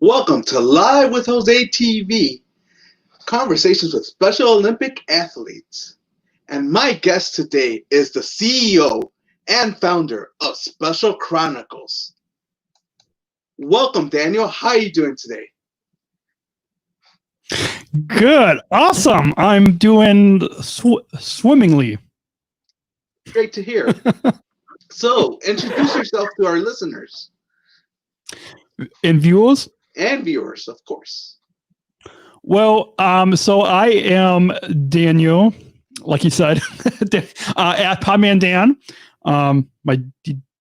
Welcome to Live with Jose TV, conversations with Special Olympic athletes. And my guest today is the CEO and founder of Special Chronicles. Welcome, Daniel. How are you doing today? Good. Awesome. I'm doing swimmingly. Great to hear. So, introduce yourself to our listeners. And viewers? And viewers, of course. Well, so I am Daniel, like you said, at Podman Dan. My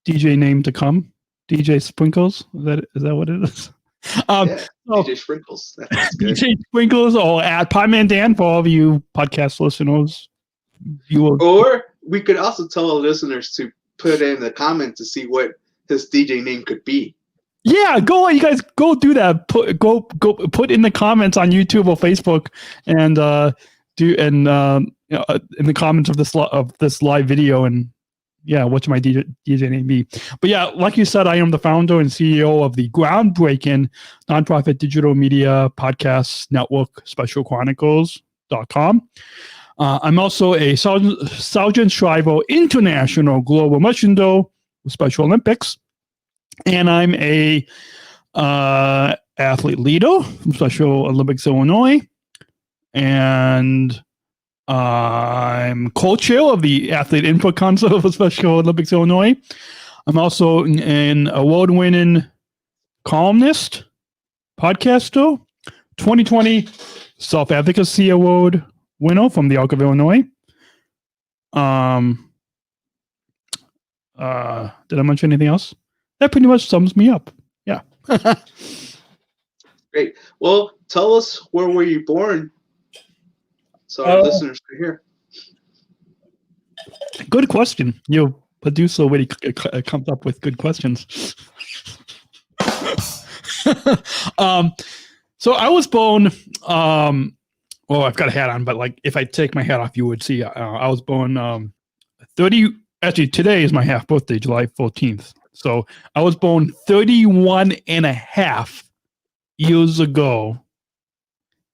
DJ name to come, DJ Sprinkles. Is that what it is? DJ Sprinkles. That's good. DJ Sprinkles, or at Podman Dan for all of you podcast listeners. Or we could also tell our listeners to put in the comments to see what his DJ name could be. Yeah, you guys go do that. Put in the comments on YouTube or Facebook, and in the comments of this live video, and yeah, what's my DJ name be? But yeah, like you said, I am the founder and CEO of the groundbreaking nonprofit digital media podcast network, SpecialChronicles.com. I'm also a Sargent Shriver International Global Merchandise with Special Olympics. And I'm a athlete leader from Special Olympics Illinois, and I'm co-chair of the Athlete Input Council of Special Olympics Illinois. I'm also an award-winning columnist, podcaster, 2020 Self-Advocacy Award winner from the AIC of Illinois. Did I mention anything else? That pretty much sums me up. Yeah. Great. Well, tell us, where were you born so our listeners could hear? Good question. Your producer already comes up with good questions. So I was born, well, I've got a hat on, but like if I take my hat off, you would see I was born actually today is my half birthday, July 14th. So I was born 31 and a half years ago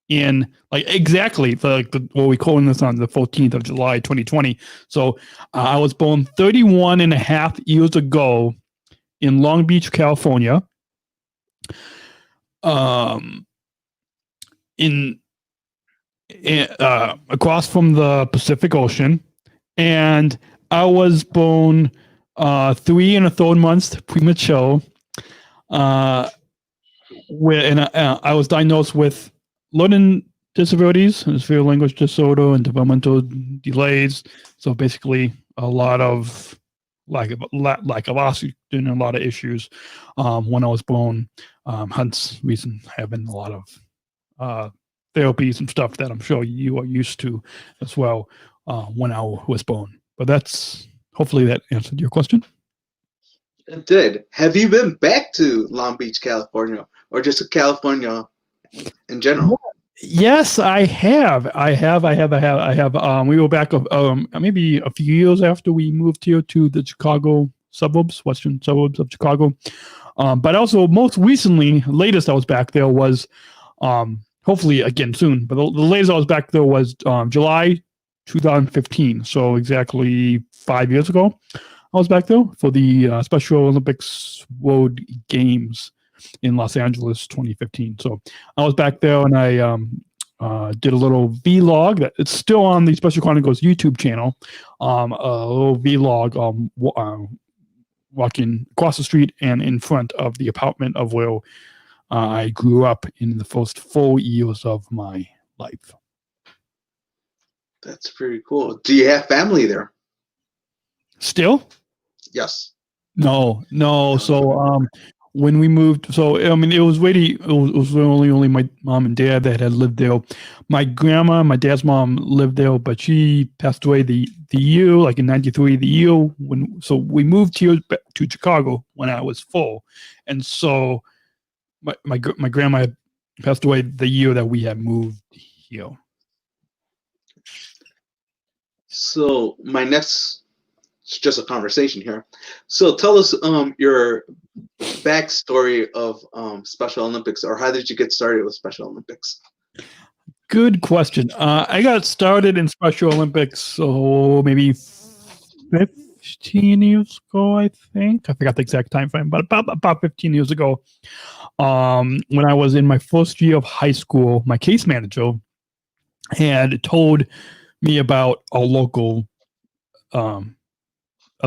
in like exactly what we calling this on the 14th of July, 2020. So I was born 31 and a half years ago in Long Beach, California. Across from the Pacific Ocean. And I was born 3 1/3 months premature. I was diagnosed with learning disabilities, severe language disorder, and developmental delays. So basically, a lot of lack of oxygen and a lot of issues when I was born. Hence, reason having a lot of therapies and stuff that I'm sure you are used to as well when I was born. But hopefully that answered your question. It did. Have you been back to Long Beach, California, or just California in general? Yes, I have. We were back maybe a few years after we moved here to the Chicago suburbs, western suburbs of Chicago. But also most recently, latest I was back there was hopefully again soon, but the latest I was back there was July 2015. So exactly 5 years ago, I was back there for the Special Olympics World Games in Los Angeles 2015. So I was back there and I did a little vlog that it's still on the Special Chronicles YouTube channel. A little vlog walking across the street and in front of the apartment of where I grew up in the first 4 years of my life. That's pretty cool. Do you have family there? Still? Yes. No. So when we moved, so I mean, it was only my mom and dad that had lived there. My grandma, my dad's mom, lived there, but she passed away the year, like in '93, the year when. So we moved here to Chicago when I was 4, and so my grandma had passed away the year that we had moved here. So my next, it's just a conversation here. So tell us your backstory of Special Olympics, or how did you get started with Special Olympics? Good question. I got started in Special Olympics, so maybe 15 years ago, I think. I forgot the exact time frame, but about 15 years ago, when I was in my first year of high school, my case manager had told me about a local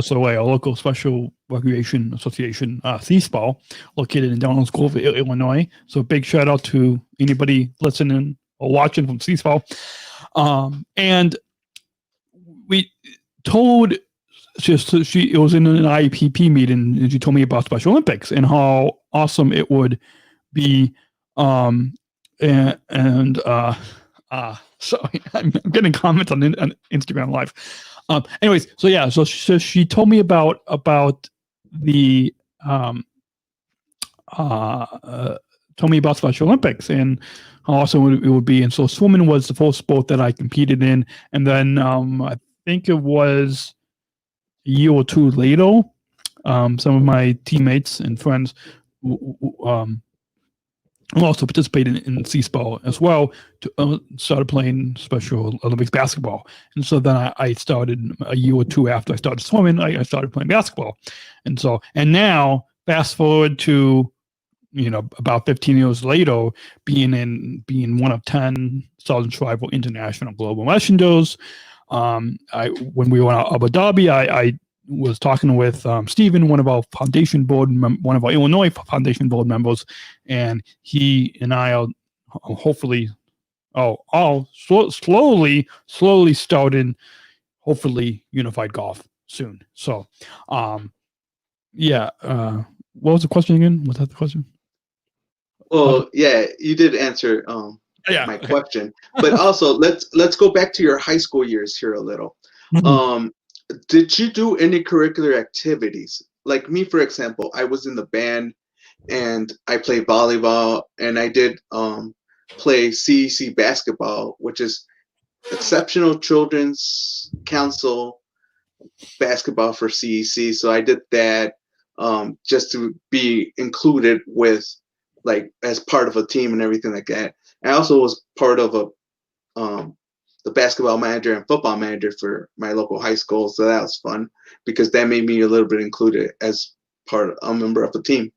SOA, a local Special Recreation Association, CSPAL, located in Downlands Grove, Illinois. So big shout out to anybody listening or watching from CSPAL. And we told, it was in an IPP meeting, and she told me about Special Olympics and how awesome it would be. So I'm getting comments on Instagram Live. Anyways, so yeah, so she told me about the told me about Special Olympics and how awesome it would be. And so swimming was the first sport that I competed in, and then I think it was a year or two later, some of my teammates and friends also participated in CSPAL as well, started playing Special Olympics basketball. And so then I started a year or two after I started swimming, I started playing basketball. And now fast forward to, about 15 years later, being one of 10 Southern Tribal International Global Messengers. When we went to Abu Dhabi, I was talking with Stephen, one of our one of our Illinois Foundation Board members, and he and I are hopefully, slowly starting, hopefully, unified golf soon. So, what was the question again? Was that the question? Well, yeah, you did answer my question, but also let's go back to your high school years here a little. Did you do any curricular activities? Like me, for example, I was in the band and I played volleyball, and I did play CEC basketball, which is Exceptional Children's Council basketball for CEC. So I did that just to be included with, like, as part of a team and everything like that. I also was part of the basketball manager and football manager for my local high school. So that was fun because that made me a little bit included as a member of the team.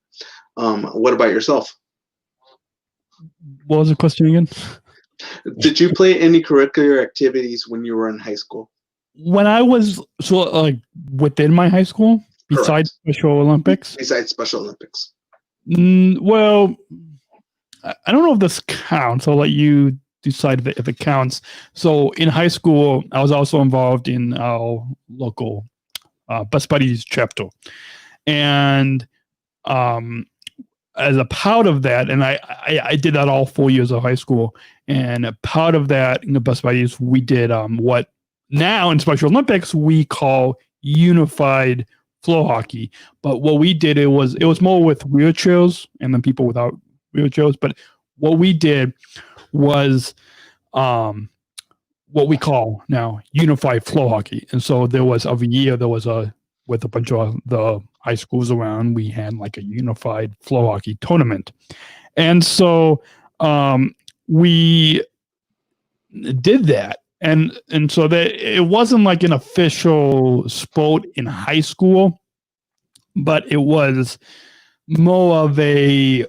What about yourself? What was the question again? Did you play any curricular activities when you were in high school? When I was within my high school, besides Special Olympics? Besides Special Olympics. Well, I don't know if this counts. I'll let you decide if it counts. So in high school, I was also involved in our local Best Buddies chapter. And as a part of that, and I did that all 4 years of high school, and a part of that in the Best Buddies, we did what now in Special Olympics we call unified floor hockey. But what we did, it was more with wheelchairs and then people without wheelchairs. But what we did was what we call now unified floor hockey. And so every year with a bunch of the high schools around, we had like a unified floor hockey tournament. And so we did that. And so that it wasn't like an official sport in high school, but it was more of a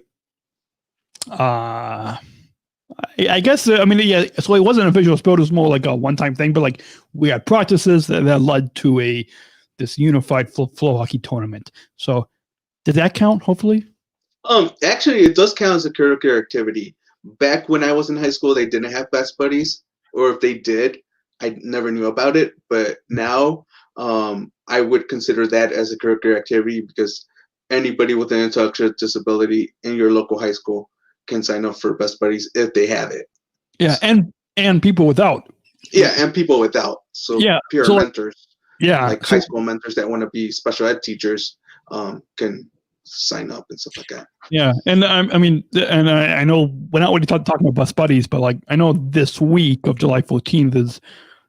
I guess, I mean, yeah, so it wasn't an official sport. It was more like a one-time thing, but like we had practices that led to this unified floor hockey tournament. So did that count, hopefully? Actually, it does count as a curricular activity. Back when I was in high school, they didn't have Best Buddies, or if they did, I never knew about it. But now I would consider that as a curricular activity because anybody with an intellectual disability in your local high school can sign up for Best Buddies if they have it. Yeah, and people without. Yeah, and people without. So Yeah, peer so, mentors, yeah, like high school mentors that want to be special ed teachers, can sign up and stuff like that. yeah, and I mean, and I know we're not really talking about Best Buddies, but like I know this week of July 14th is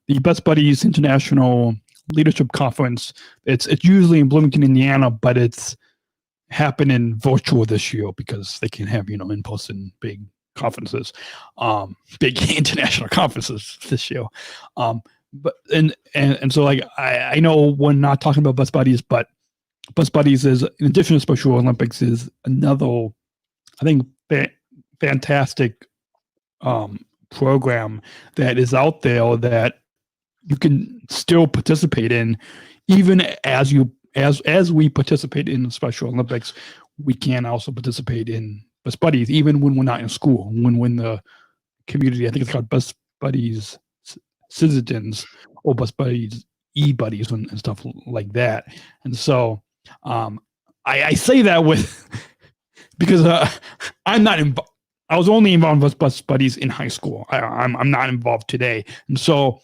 the Best Buddies International Leadership Conference. It's usually in Bloomington, Indiana, but it's happening virtual this year because they can have in-person big conferences, big international conferences this year. But and so like I know we're not talking about Best Buddies, but Best Buddies is, in addition to Special Olympics, is another, I think, fantastic program that is out there that you can still participate in, even as we participate in the Special Olympics. We can also participate in Best Buddies, even when we're not in school. When the community, I think it's called Best Buddies Citizens or Best Buddies E-Buddies and stuff like that. And so I say that with because I'm not involved. I was only involved with Best Buddies in high school. I'm not involved today, and so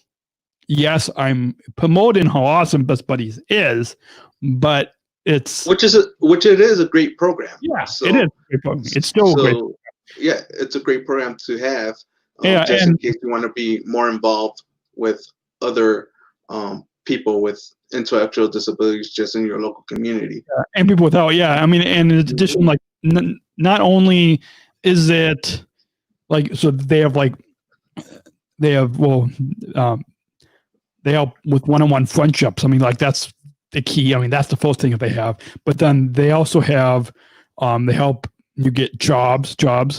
yes, I'm promoting how awesome Best Buddies is, but which it is a great program. Yeah, so, it is a great program. It's still a great program. Yeah, it's a great program to have. Just in case you want to be more involved with other people with intellectual disabilities just in your local community. And people without, I mean, and in addition, like, not only is it like, so they have they help with one-on-one friendships. I mean, like, that's the key. I mean, that's the first thing that they have. But then they also have, they help you get jobs,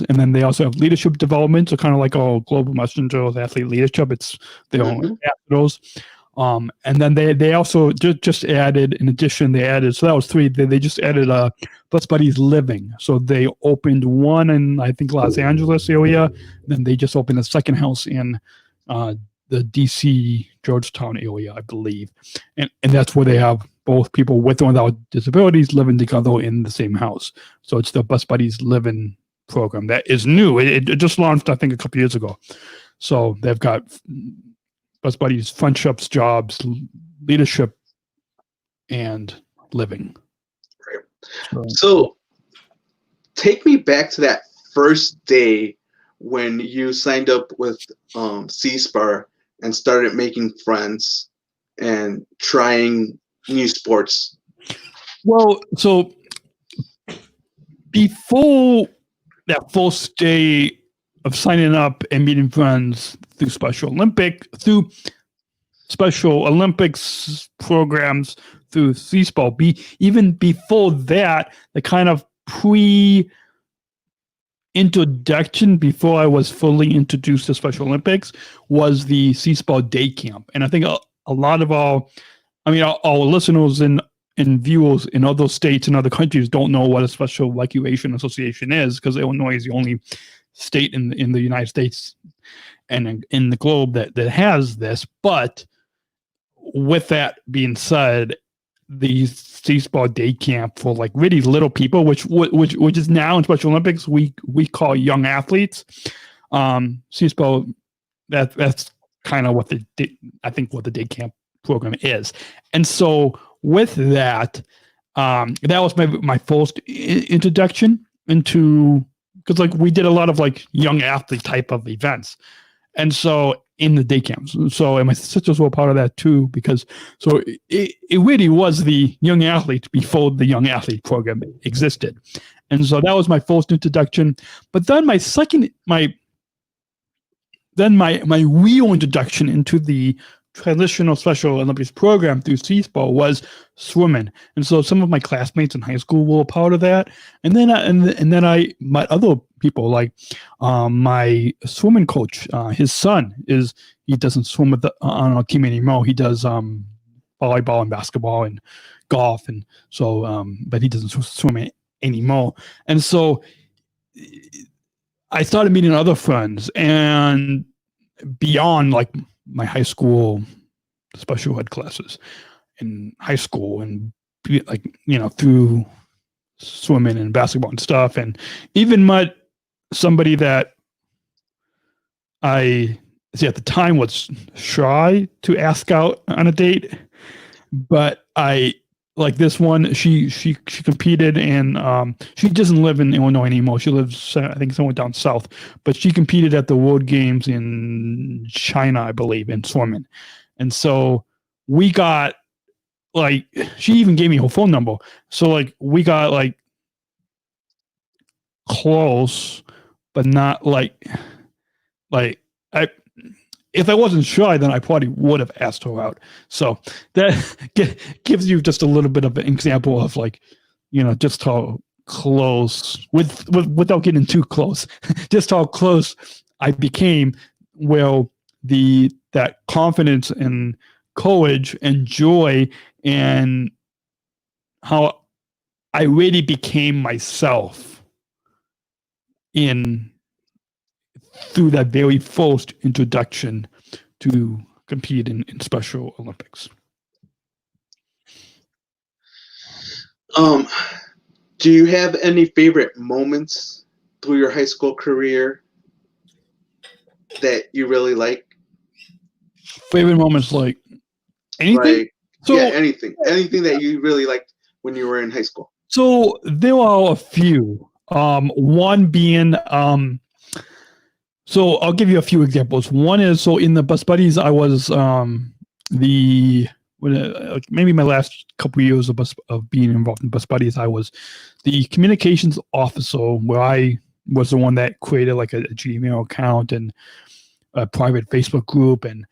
and then they also have leadership development. So kind of like Global Messengers Athlete Leadership. It's their own those. And then they also just added, in addition, so that was 3. They just added Best Buddies Living. So they opened one in, I think, Los Angeles area. Then they just opened a second house in the DC Georgetown area, I believe. And that's where they have both people with and without disabilities living together in the same house. So it's the Best Buddies Living program that is new. It just launched, I think, a couple years ago. So they've got Best Buddies, friendships, jobs, leadership, and living. Right. So take me back to that first day when you signed up with CSPAR and started making friends and trying new sports. Well, so before that first day of signing up and meeting friends through Special Olympics programs, through CSPAR, even before that, the kind of introduction before I was fully introduced to Special Olympics was the CSPAR day camp. And I think a lot of our listeners and viewers in other states and other countries don't know what a Special Recreation Association is, because Illinois is the only state in the United States and in the globe that has this. But with that being said, the CSPAR day camp for like really little people, which is now in Special Olympics we call young athletes. CSPAR, that's kind of what the day camp program is. And so with that, that was my first introduction into, because like we did a lot of like young athlete type of events. And so in the day camps. So, and my sisters were part of that too, because so it really was the young athlete before the young athlete program existed. And so that was my first introduction. But then my real introduction into the traditional Special Olympics program through CSPAR was swimming. And so some of my classmates in high school were a part of that. And then I met other people, like my swimming coach. His son he doesn't swim on our team anymore. He does volleyball and basketball and golf, and so but he doesn't swim anymore. And so I started meeting other friends, and beyond like my high school special ed classes in high school, and like through swimming and basketball and stuff, and even met somebody that I see at the time was shy to ask out on a date, but I like this one. She competed, and she doesn't live in Illinois anymore. She lives, I think, somewhere down south. But she competed at the World Games in China, I believe, in swimming, and so we got like she even gave me her phone number. So like we got like close, but not like I. If I wasn't shy, then I probably would have asked her out. So that gives you just a little bit of an example of like, just how close without getting too close, just how close I became. Well, that confidence and courage and joy and how I really became myself through that very first introduction to compete in Special Olympics. Do you have any favorite moments through your high school career that you really like? Favorite moments like anything? Anything that you really liked when you were in high school. So there are a few. One being so I'll give you a few examples. One is, so in the Bus Buddies, I was maybe my last couple of years of being involved in Bus Buddies, I was the communications officer, where I was the one that created like a Gmail account and a private Facebook group, and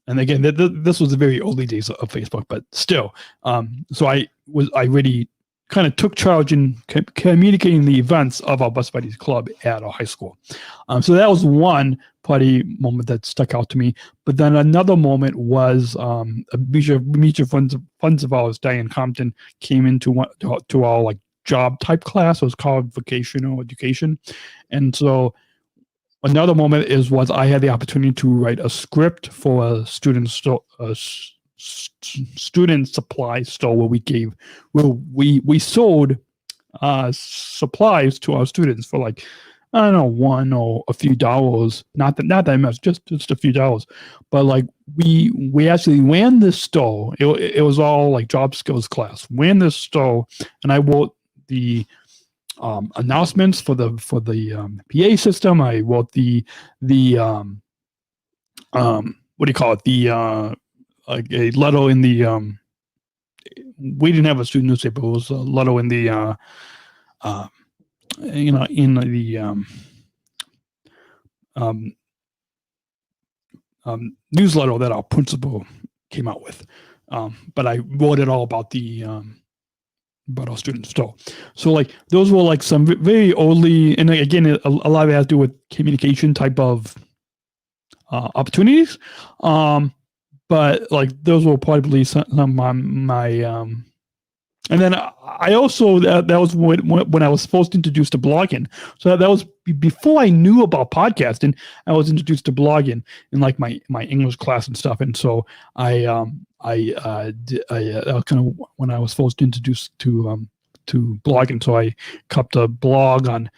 again, this was the very early days of Facebook, but still, so I really kind of took charge in communicating the events of our Bus Buddies Club at our high school. So that was one party moment that stuck out to me. But then another moment was a mutual friends of ours, Diane Compton, came into our like job type class. It was called vocational education. And so another moment was I had the opportunity to write a script for a student supply store where we sold supplies to our students for like, I don't know, $1 or a few dollars, not that much, just a few dollars. But like we actually ran this store. It was all like job skills class. Ran this store, and I wrote the announcements for the PA system. I wrote the what do you call it, like a letter in the we didn't have a student newspaper. It was a letter in the in the newsletter that our principal came out with. But I wrote it all about about our student store. So like those were like some very early, and again, a lot of it has to do with communication type of opportunities. But like those were probably some of my and then I also that was when I was supposed to introduce to blogging. So that was before I knew about podcasting. I was introduced to blogging in like my English class and stuff. And so I that was kind of when I was supposed to introduce to blogging. So I kept a blog on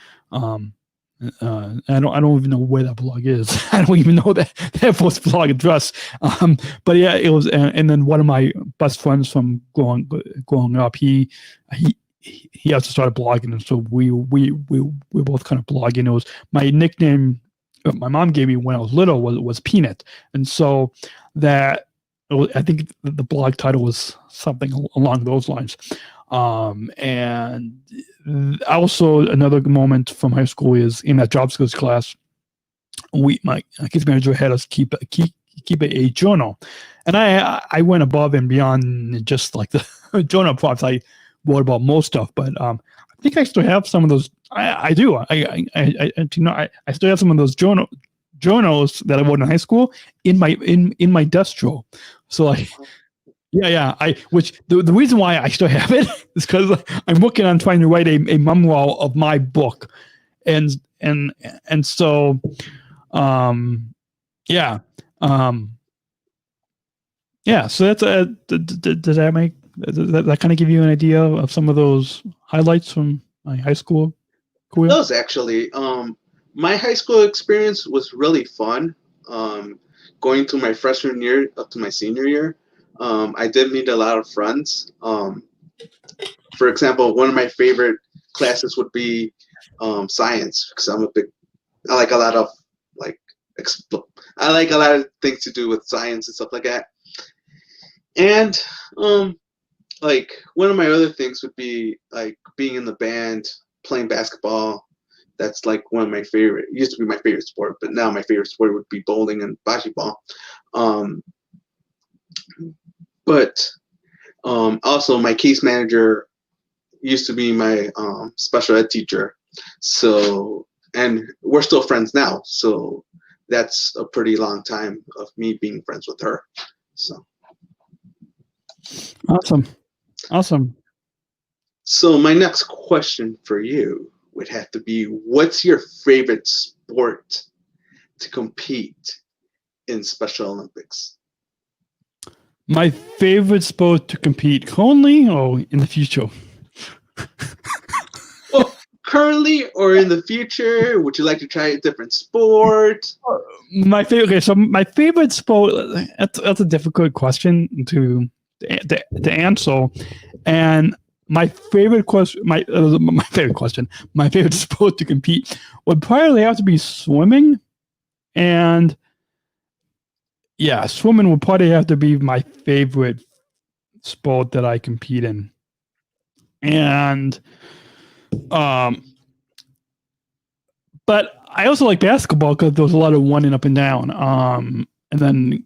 I don't even know where that blog is. I don't even know that first blog address. But yeah, it was, and then one of my best friends from growing up, he also started blogging, and so we both kind of blogging. It was my nickname my mom gave me when I was little was Peanut, and so that I think the blog title was something along those lines. And also another moment from high school is in that job skills class, my kids manager had us keep a journal, and I went above and beyond just like the journal prompts. I wrote about most stuff, but I think I still have some of those. I do. I still have some of those journals that I wrote in high school in my desk drawer. So like. Yeah. Which the reason why I still have it is because I'm working on trying to write a memoir of my book, and so, yeah. So that's does that make That kind of give you an idea of some of those highlights from my high school career? It does, actually. My high school experience was really fun. Going through my freshman year up to my senior year, I did meet a lot of friends. For example, one of my favorite classes would be science, because I like a lot of I like a lot of things to do with science and stuff like that. And like one of my other things would be like being in the band, playing basketball. That's like one of my favorite. It used to be my favorite sport, but now my favorite sport would be bowling and bocce ball. But also my case manager used to be my special ed teacher. So, and we're still friends now. So that's a pretty long time of me being friends with her. So. Awesome. So my next question for you would have to be, what's your favorite sport to compete in Special Olympics? My favorite sport to compete currently or in the future? Well, currently or in the future, would you like to try a different sport? My favorite sport. That's a difficult question to answer, and my favorite sport to compete would probably have to be swimming, and yeah, swimming would probably have to be my favorite sport that I compete in, and but I also like basketball because there was a lot of running up and down, and then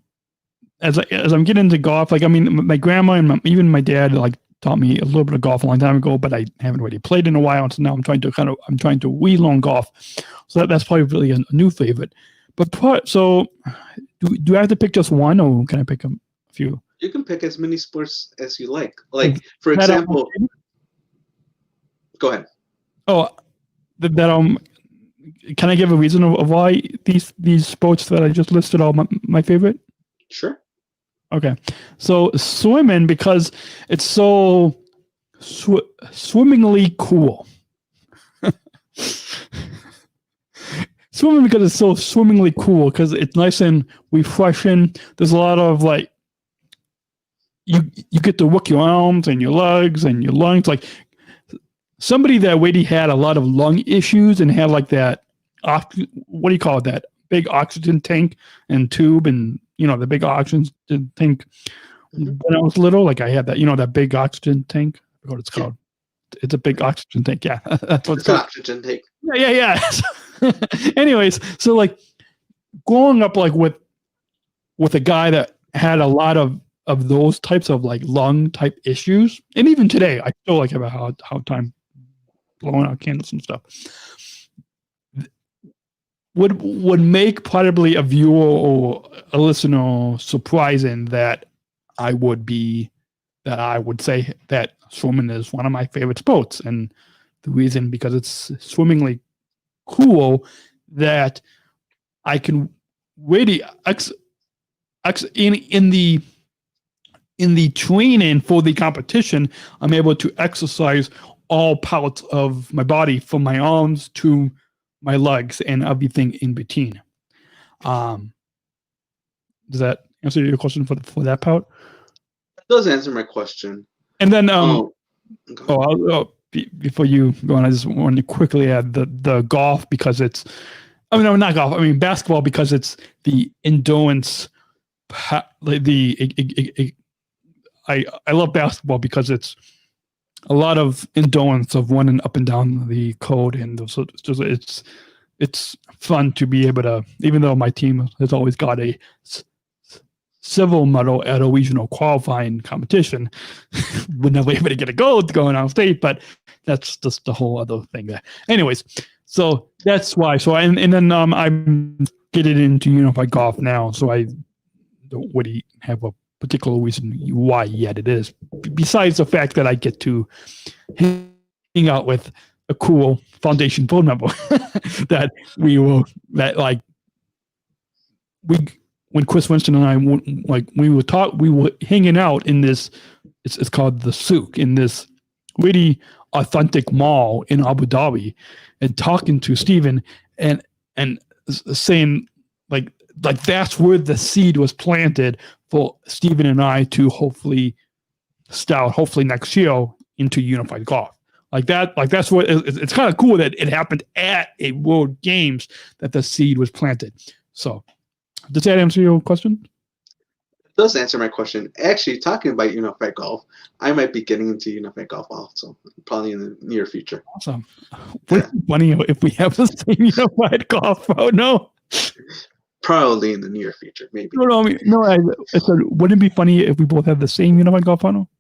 as I'm getting into golf, like, I mean, my grandma and even my dad like taught me a little bit of golf a long time ago, but I haven't really played in a while. And so now I'm trying to relearn golf. So that's probably really a new favorite. But so do I have to pick just one, or can I pick a few? You can pick as many sports as you like. Like, for example, go ahead. Oh, can I give a reason of why these sports that I just listed are my favorite? Sure. Okay, so swimming, because it's so swimmingly cool. Swimming because it's so swimmingly cool, because it's nice and refreshing. There's a lot of like, you get to work your arms and your legs and your lungs. Like somebody that already had a lot of lung issues and had like that, what do you call it, that big oxygen tank and tube, and the big oxygen tank. When I was little, like I had that, that big oxygen tank. I forgot what it's called. It's a big oxygen tank. Yeah, that's what it's called. Oxygen tank. Yeah. Anyways, so like growing up like with a guy that had a lot of those types of like lung type issues, and even today I still like have a hard time blowing out candles and stuff, would make probably a viewer or a listener surprising that I would say that swimming is one of my favorite sports. And the reason, because it's swimmingly cool, that I can really in the training for the competition, I'm able to exercise all parts of my body, from my arms to my legs and everything in between. Does that answer your question for that part? It does answer my question. And then, before you go on, I just want to quickly add the golf, because it's, not golf. Basketball, because it's the endurance. I love basketball because it's a lot of endurance of running up and down the court, and so it's fun to be able to, even though my team has always got a silver medal at a regional qualifying competition, we're never able to get a gold going out of state, but that's just the whole other thing there. Anyways, so that's why. So and then I'm getting into unified golf now, so I don't really have a particular reason why yet it is, besides the fact that I get to hang out with a cool foundation board member when Chris Winston and I, we were hanging out in this it's called the Souk, in this really authentic mall in Abu Dhabi, and talking to Stephen and saying like that's where the seed was planted for Stephen and I to hopefully next year into unified golf. Like that's what it's kind of cool that it happened at a World Games that the seed was planted. So does that answer your question? It does answer my question. Actually, talking about unified golf, I might be getting into unified golf also, probably in the near future. Awesome. Wouldn't it be funny if we have the same unified golf? Oh no. Probably in the near future, maybe. I said, wouldn't it be funny if we both have the same unified golf funnel?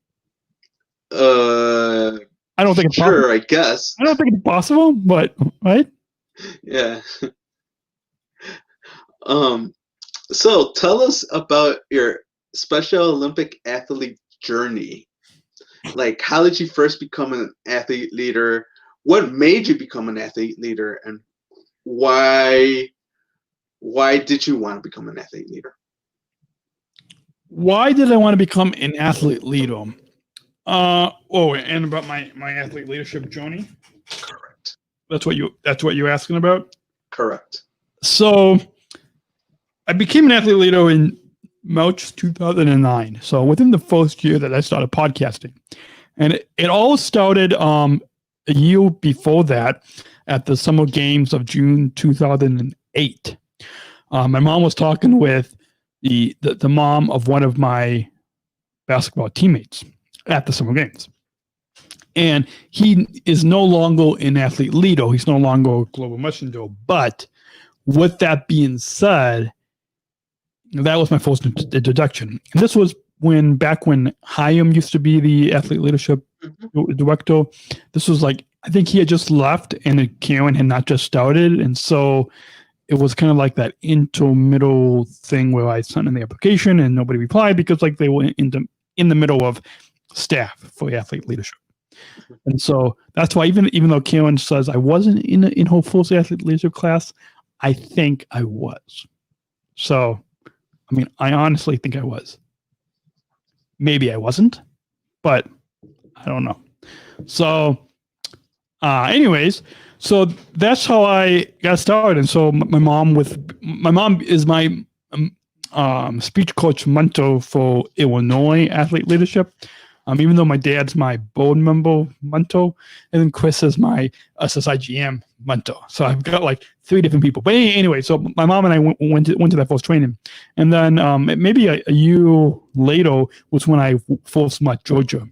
I don't think it's sure, possible. I guess. I don't think it's possible, but right? Yeah. So tell us about your Special Olympic athlete journey. Like, how did you first become an athlete leader? What made you become an athlete leader, and why did you want to become an athlete leader? Why did I want to become an athlete leader? And about my athlete leadership journey. Correct. That's what you're asking about? Correct. So I became an athlete leader in March 2009. So within the first year that I started podcasting. And it all started a year before that at the Summer Games of June 2008. My mom was talking with the mom of one of my basketball teammates at the Summer Games. And he is no longer an athlete leader. He's no longer a global messenger. But with that being said, that was my first introduction. And this was back when Chaim used to be the athlete leadership director. This was like, I think he had just left and Karen had not just started. And so it was kind of like that intermiddle thing where I sent in the application and nobody replied because like they were in the middle of staff for athlete leadership. And so that's why even though Karen says I wasn't in her full athlete leadership class, I think I was. So, I mean, I honestly think I was. Maybe I wasn't, but I don't know. So, anyways, so that's how I got started. And so my mom is my speech coach mentor for Illinois athlete leadership. Even though my dad's my board member mentor, and then Chris is my SSIGM mentor. So I've got like 3 different people. But anyway, so my mom and I went to that first training. And then maybe a year later was when I first met Georgia,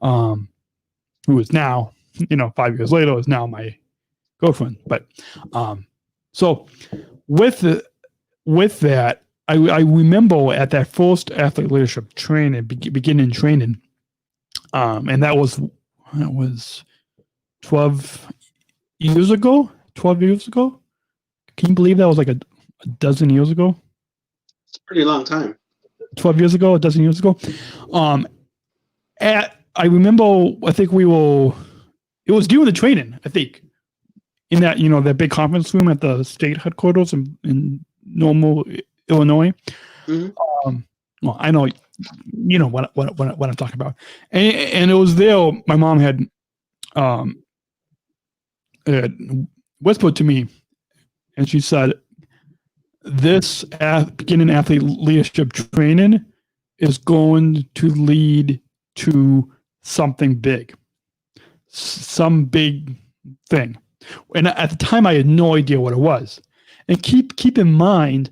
who is now, 5 years later, is now my girlfriend. But so with that, I remember at that first athlete leadership training, beginning training, and that was 12 years ago. 12 years ago. Can you believe that was like a dozen years ago? It's a pretty long time. 12 years ago, a dozen years ago. I remember, I think it was during the training, I think, in that, that big conference room at the state headquarters in Normal, Illinois. Mm-hmm. Well, I know, what I'm talking about. And it was there, my mom had whispered to me, and she said, this beginning athlete leadership training is going to lead to something big, some big thing. And at the time, I had no idea what it was. And keep in mind,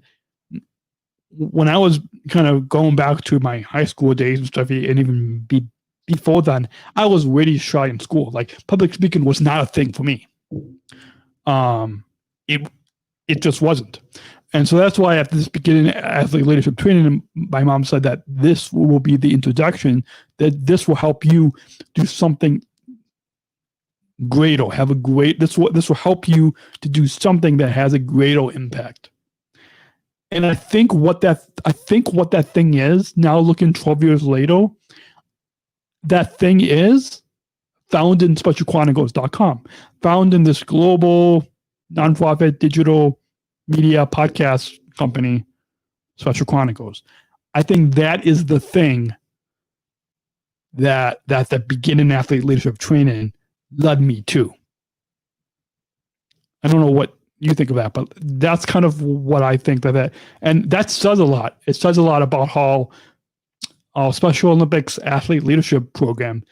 when I was kind of going back to my high school days and stuff, and even before then, I was really shy in school. Like, public speaking was not a thing for me. It just wasn't. And so that's why after this beginning athlete leadership training, my mom said that this will be the introduction, that this will help you do something great or have a great, this will help you to do something that has a greater impact. And I think what that thing is, now looking 12 years later, that thing is found in specialchronicles.com, found in this global nonprofit digital media podcast company, Special Chronicles. I think that is the thing that the beginning athlete leadership training led me to. I don't know what you think of that, but that's kind of what I think that and that says a lot. It says a lot about how our Special Olympics athlete leadership program,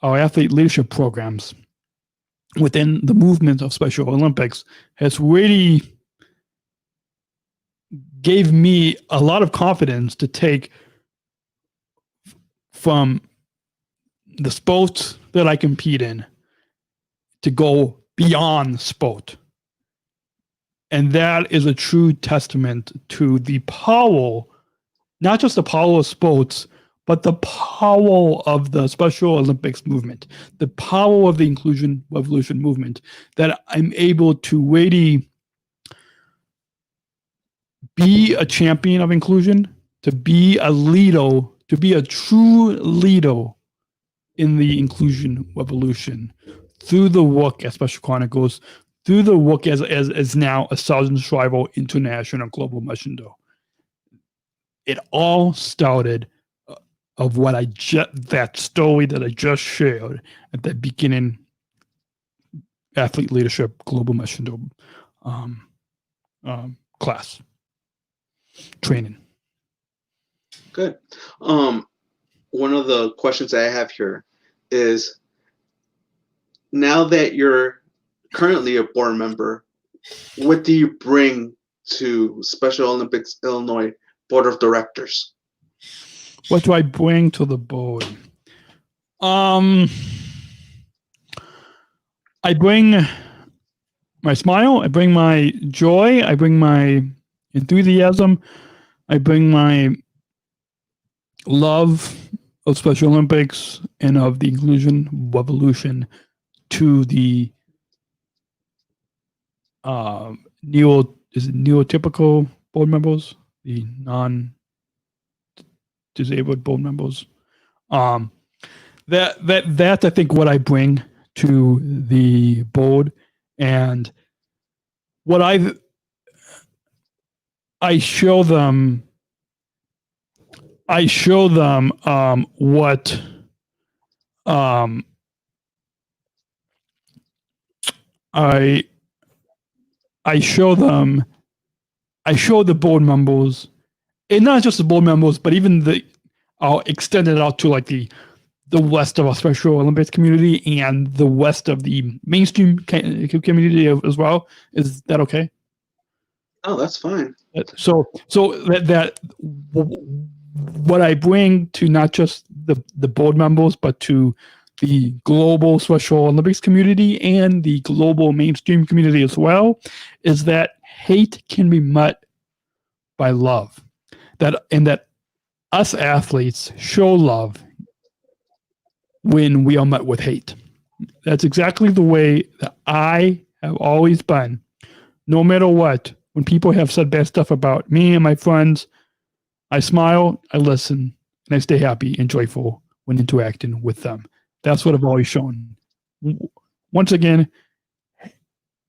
our athlete leadership programs within the movement of Special Olympics has really gave me a lot of confidence to take from the sports that I compete in to go beyond sport. And that is a true testament to the power, not just the power of sports, but the power of the Special Olympics movement, the power of the inclusion revolution movement, that I'm able to really be a champion of inclusion, to be a leader, to be a true leader in the inclusion revolution through the work at Special Chronicles, through the work as now a Southern Shriver International Global Messenger. It all started of what that story that I just shared at the beginning, athlete leadership global messenger class training. Good. One of the questions I have here is, now that you're currently a board member, what do you bring to Special Olympics Illinois Board of Directors? What do I bring to the board? I bring my smile, I bring my joy, I bring my enthusiasm, I bring my love of Special Olympics and of the inclusion revolution to the neurotypical board members, the non-disabled board members. That's I think what I bring to the board, and what I show them. I show them what I show them. I show the board members, and not just the board members, but even I'll extend it out to like the west of our Special Olympics community and the west of the mainstream community as well. Is that okay? Oh, that's fine. So that what I bring to not just the board members, but to the global Special Olympics community and the global mainstream community as well, is that hate can be met by love. That us athletes show love when we are met with hate. That's exactly the way that I have always been. No matter what, when people have said bad stuff about me and my friends, I smile, I listen, and I stay happy and joyful when interacting with them. That's what I've always shown. Once again,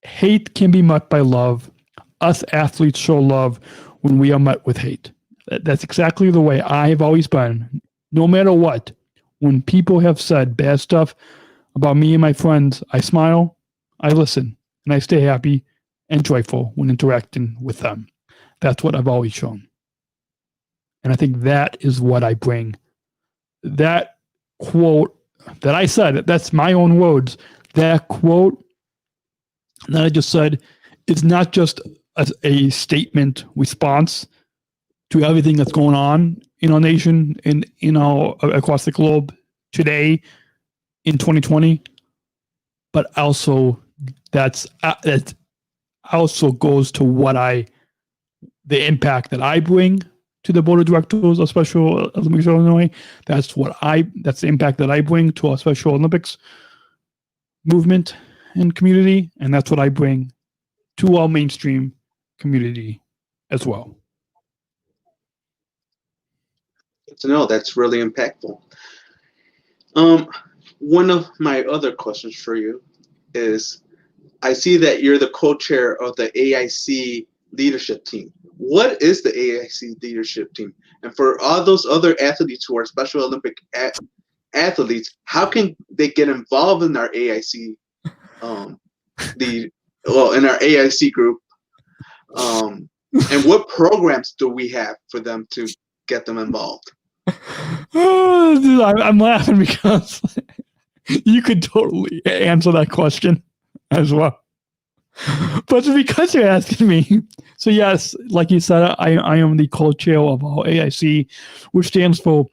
hate can be met by love. Us athletes show love when we are met with hate. That's exactly the way I've always been. No matter what, when people have said bad stuff about me and my friends, I smile, I listen, and I stay happy and joyful when interacting with them. That's what I've always shown. And I think that is what I bring. That quote that I said, that's my own words, that quote that I just said is not just a statement response to everything that's going on in our nation and across the globe today in 2020, but also that also goes to the impact that I bring to the board of directors of Special Olympics Illinois. That's the impact that I bring to our Special Olympics movement and community, and that's what I bring to our mainstream community as well. Good to know. That's really impactful. One of my other questions for you is, I see that you're the co-chair of the AIC Leadership Team. what is the AIC Leadership Team? And for all those other athletes who are Special Olympic athletes, how can they get involved in our AIC, in our AIC group? And what programs do we have for them to get them involved? I'm laughing because you could totally answer that question as well. But because you're asking me, so yes, like you said, I am the co-chair of our AIC, which stands for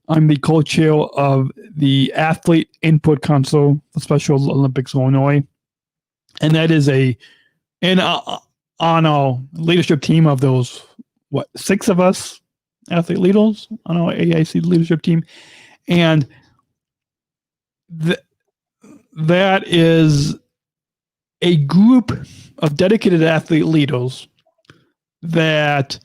I'm the co-chair of the Athlete Input Council for Special Olympics Illinois, and that is on our leadership team of those 6 of us athlete leaders on our AIC leadership team, and that is a group of dedicated athlete leaders that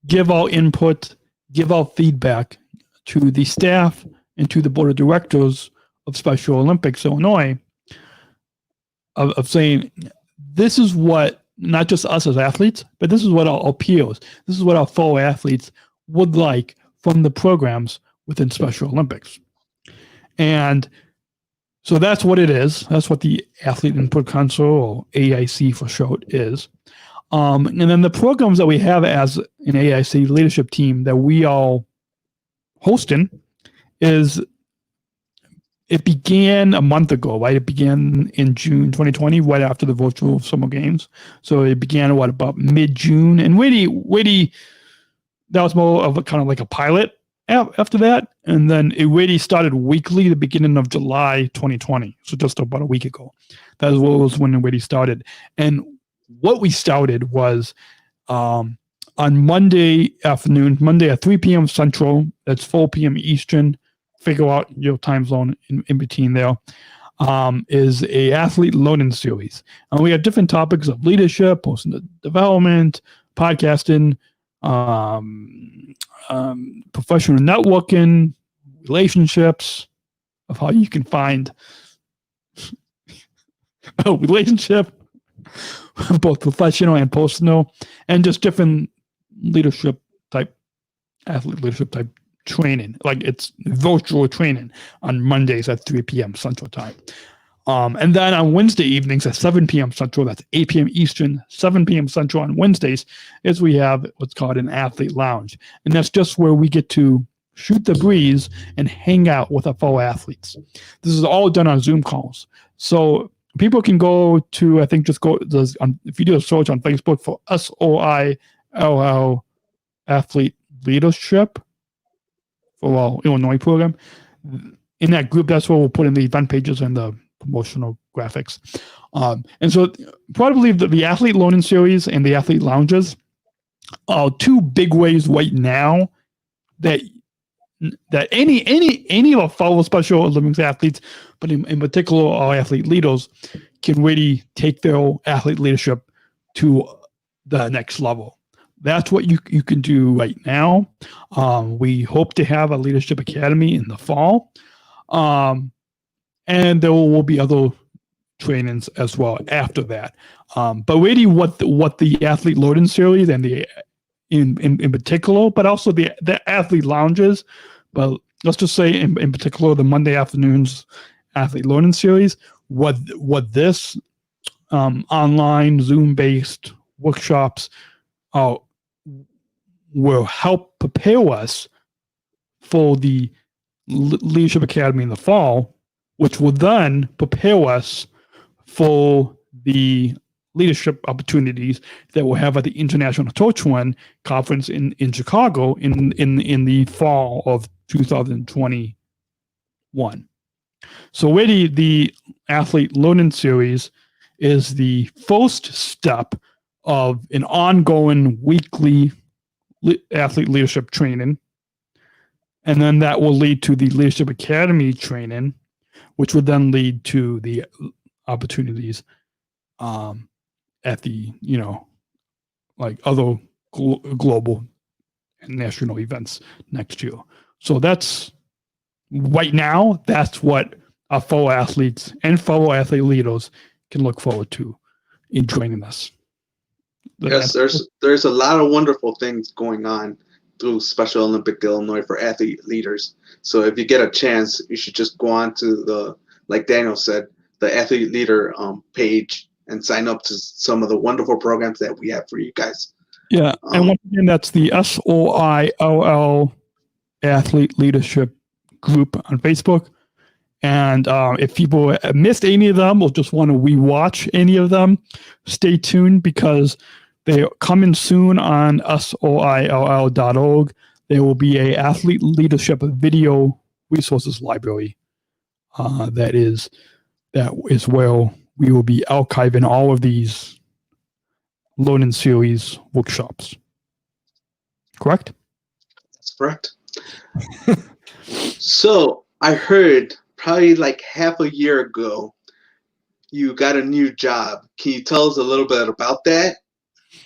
give our input, give our feedback to the staff and to the board of directors of Special Olympics Illinois of saying, this is what, not just us as athletes, but this is what our peers, this is what our fellow athletes would like from the programs within Special Olympics. And so that's what it is. That's what the Athlete Input Council, or AIC for short, is. And then the programs that we have as an AIC leadership team that we are hosting it began a month ago, right? It began in June 2020, right after the virtual summer games. So it began about mid-June, and really, that was more of a kind of like a pilot after that. And then it really started weekly the beginning of July 2020. So just about a week ago. That was when it really started. And what we started was on Monday afternoon, Monday at 3 p.m. Central, that's 4 p.m. Eastern, figure out your time zone in between there, is a athlete learning series. And we have different topics of leadership, personal development, podcasting, professional networking, relationships, of how you can find a relationship, both professional and personal, and just different athlete leadership type training. Like, it's virtual training on Mondays at 3 p.m. Central Time. And then on Wednesday evenings at 7 p.m. Central, that's 8 p.m. Eastern, 7 p.m. Central on Wednesdays, is we have what's called an athlete lounge. And that's just where we get to shoot the breeze and hang out with our fellow athletes. This is all done on Zoom calls. So people can go to, I think, if you do a search on Facebook for SOILL Athlete Leadership for our Illinois program, in that group, that's where we'll put in the event pages and the promotional graphics. And so probably the athlete learning series and the athlete lounges are 2 big ways right now that any of our fellow Special Olympics athletes, but in particular our athlete leaders, can really take their athlete leadership to the next level. That's what you can do right now. We hope to have a leadership academy in the fall. And there will be other trainings as well after that. But really what the athlete learning series and the in particular, but also the athlete lounges, but let's just say in particular the Monday afternoons athlete learning series, what this online Zoom-based workshops will help prepare us for the Leadership Academy in the fall, which will then prepare us for the leadership opportunities that we'll have at the International Torch Run conference in Chicago in the fall of 2021. So really, the Athlete Learning Series is the first step of an ongoing weekly athlete leadership training. And then that will lead to the Leadership Academy training, which would then lead to the opportunities at the, like other global and national events next year. So that's right now, that's what our fellow athletes and fellow athlete leaders can look forward to in joining us. Yes, there's a lot of wonderful things going on through Special Olympic Illinois for athlete leaders. So if you get a chance, you should just go on to the, like Daniel said, the athlete leader page and sign up to some of the wonderful programs that we have for you guys. Yeah, and once again, that's the SOILL Athlete Leadership Group on Facebook. And if people missed any of them or just want to rewatch any of them, stay tuned because they're coming soon on SOILL.org. There will be a athlete leadership video resources library. That is where we will be archiving all of these learning series workshops. Correct? That's correct. So I heard probably like half a year ago, you got a new job. Can you tell us a little bit about that?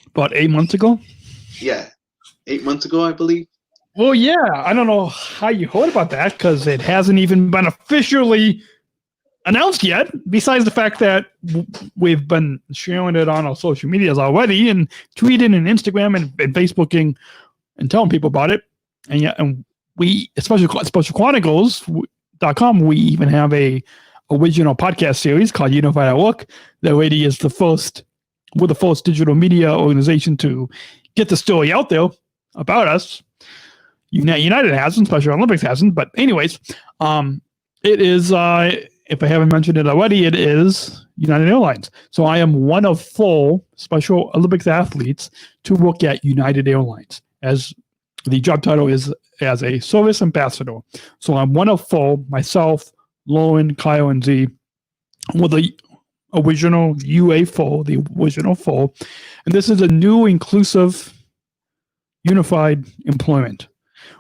About 8 months ago? Yeah, 8 months ago, I believe. Well, yeah. I don't know how you heard about that because it hasn't even been officially announced yet, besides the fact that we've been sharing it on our social medias already and tweeting and Instagram and Facebooking and telling people about it. And yeah, and we, especially Chronicles.com, we even have a original podcast series called Unified at Work. That already is we're the first digital media organization to get the story out there about us. United hasn't, Special Olympics hasn't, but anyways, it is, if I haven't mentioned it already, it is United Airlines. So I am one of 4 Special Olympics athletes to work at United Airlines, as the job title is as a service ambassador. So I'm one of 4, myself, Lauren, Kyle, and Z, with the original UA4, the original 4. And this is a new inclusive unified employment.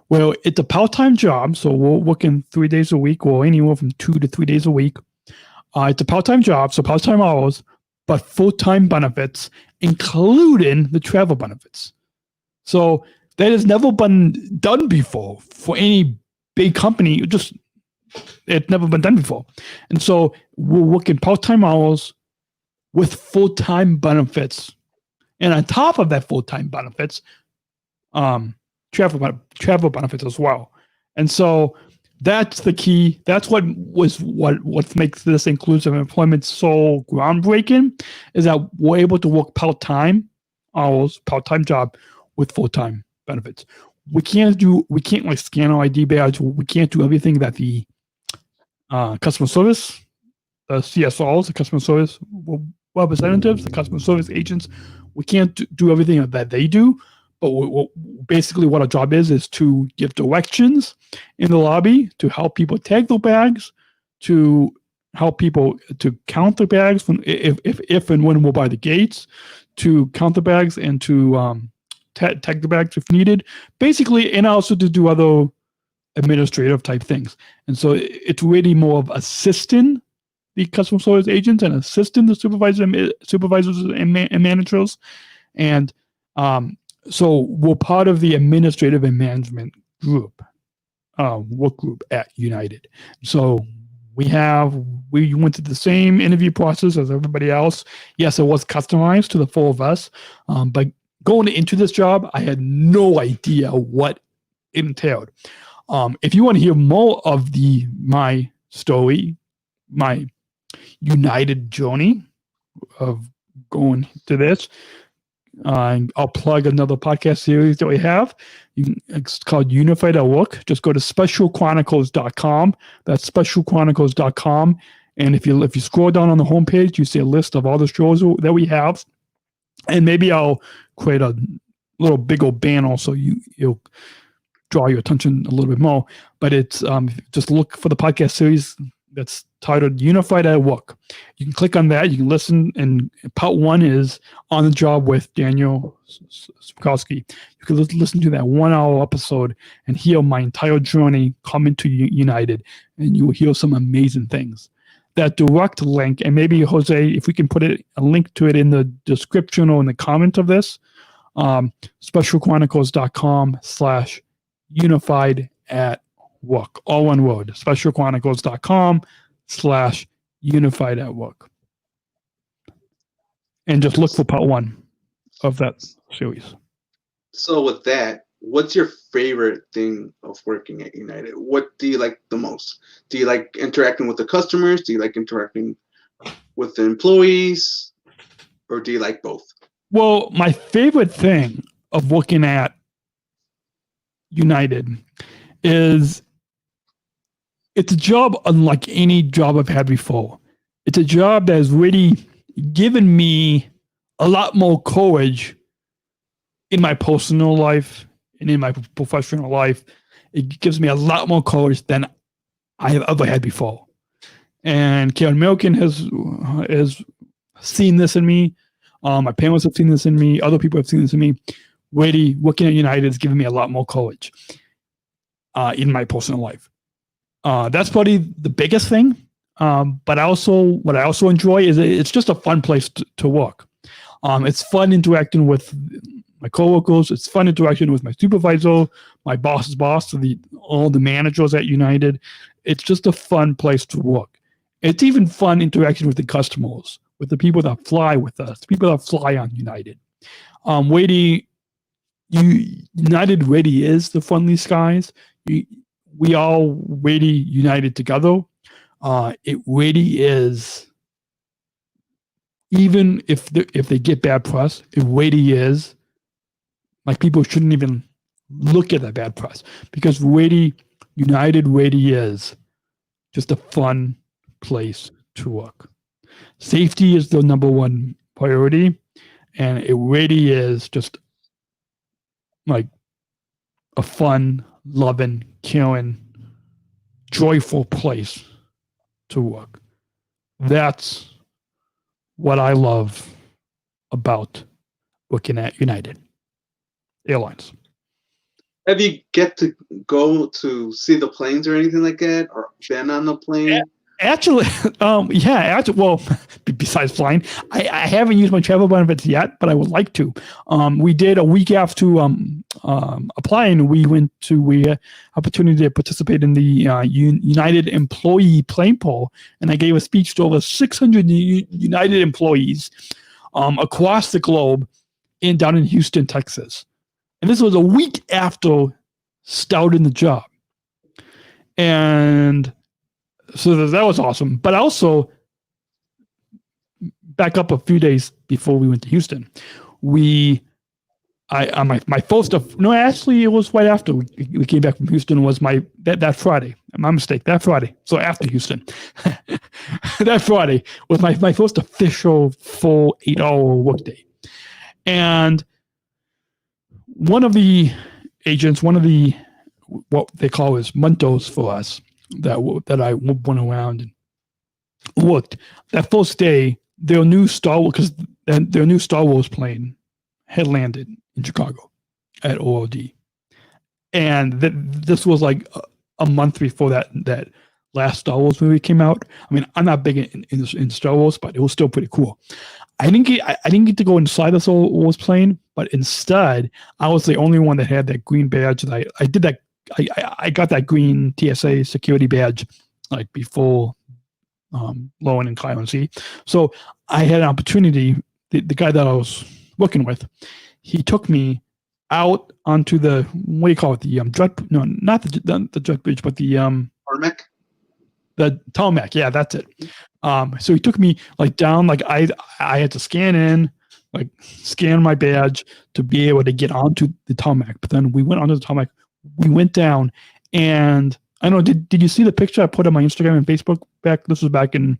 Well, it's a part-time job, so we're working 3 days a week or anywhere from 2 to 3 days a week. It's a part-time job, so part-time hours, but full-time benefits, including the travel benefits. So that has never been done before for any big company. It's never been done before. And so we're working part-time hours with full-time benefits. And on top of that full-time benefits, travel benefits as well. And so that's the key. That's what makes this inclusive employment so groundbreaking, is that we're able to work part-time hours, part-time job with full-time benefits. We can't like scan our ID badge. We can't do everything that the customer service, the CSRs, the customer service representatives, the customer service agents, we can't do everything that they do. But basically what our job is to give directions in the lobby, to help people tag their bags, to help people to count their bags if and when we're by the gates, to count the bags and to tag the bags if needed. Basically, and also to do other administrative type things. And so it's really more of assisting the customer service agents and assisting the supervisors and managers. And so we're part of the administrative and management group, work group at United. So we went through the same interview process as everybody else. Yes, it was customized to the 4 of us, but going into this job, I had no idea what it entailed. If you want to hear more of my story, my United journey of going to this, I'll plug another podcast series that we have. It's called Unified at Work. Just go to specialchronicles.com. That's specialchronicles.com. And if you scroll down on the homepage, you see a list of all the shows that we have. And maybe I'll create a little big old banner so you'll draw your attention a little bit more. But it's just look for the podcast series that's titled Unified at Work. You can click on that. You can listen. And part 1 is On the Job with Daniel Smrokowski. You can listen to that 1-hour episode and hear my entire journey coming to United. And you will hear some amazing things. That direct link, and maybe Jose, if we can put a link to it in the description or in the comment of this, specialchronicles.com/unified at work, all one word, specialchronicles.com/unified at work. And just look for part 1. of that series. So with that, what's your favorite thing of working at United? What do you like the most? Do you like interacting with the customers? Do you like interacting with the employees? Or do you like both? Well, my favorite thing of working at United is it's a job unlike any job I've had before. It's a job that has really given me a lot more courage in my personal life and in my professional life. It gives me a lot more courage than I have ever had before. And Karen Milken has seen this in me. My parents have seen this in me. Other people have seen this in me. Really, working at United has given me a lot more courage in my personal life. That's probably the biggest thing. But what I also enjoy is it's just a fun place to work. It's fun interacting with my coworkers. It's fun interacting with my supervisor, my boss's boss, all the managers at United. It's just a fun place to work. It's even fun interacting with the customers, with the people that fly with us, people that fly on United. United really is the friendly skies. We all really united together. It really is. Even if they get bad press, it really is. Like, people shouldn't even look at that bad press, because really, United really is just a fun place to work. Safety is the number one priority, and it really is just like a fun, loving, caring, joyful place to work. That's what I love about working at United Airlines. Have you get to go to see the planes or anything like that, or been on the plane? Actually, well, besides flying, I haven't used my travel benefits yet, but I would like to. We did a week after applying. We had opportunity to participate in the United Employee Plane Poll, and I gave a speech to over 600 United employees across the globe, down in Houston, Texas. And this was a week after starting the job, and so that was awesome. But also, back up a few days before we went to Houston, my first actually, it was right after we came back from Houston. Was that Friday? My mistake. That Friday. So after Houston, that Friday was my first official full 8-hour workday. And one of the agents, what they call is Muntos for us, that I went around and looked. That first day, their new Star Wars plane had landed in Chicago at OOD, and this was like a month before that last Star Wars movie came out. I mean, I'm not big in Star Wars, but it was still pretty cool. I didn't get to go inside the Star Wars plane, but instead, I was the only one that had that green badge. That I did that. I got that green TSA security badge like before Lowen and Kyle and C. So I had an opportunity. The guy that I was working with, he took me out onto the, what do you call it? The jet? No, not the jet bridge, but the Tarmac. The tarmac. Yeah, that's it. So he took me like down. Like I had to scan my badge to be able to get onto the tarmac. But then we went onto the tarmac. We went down, and I don't know. Did you see the picture I put on my Instagram and Facebook back? This was back in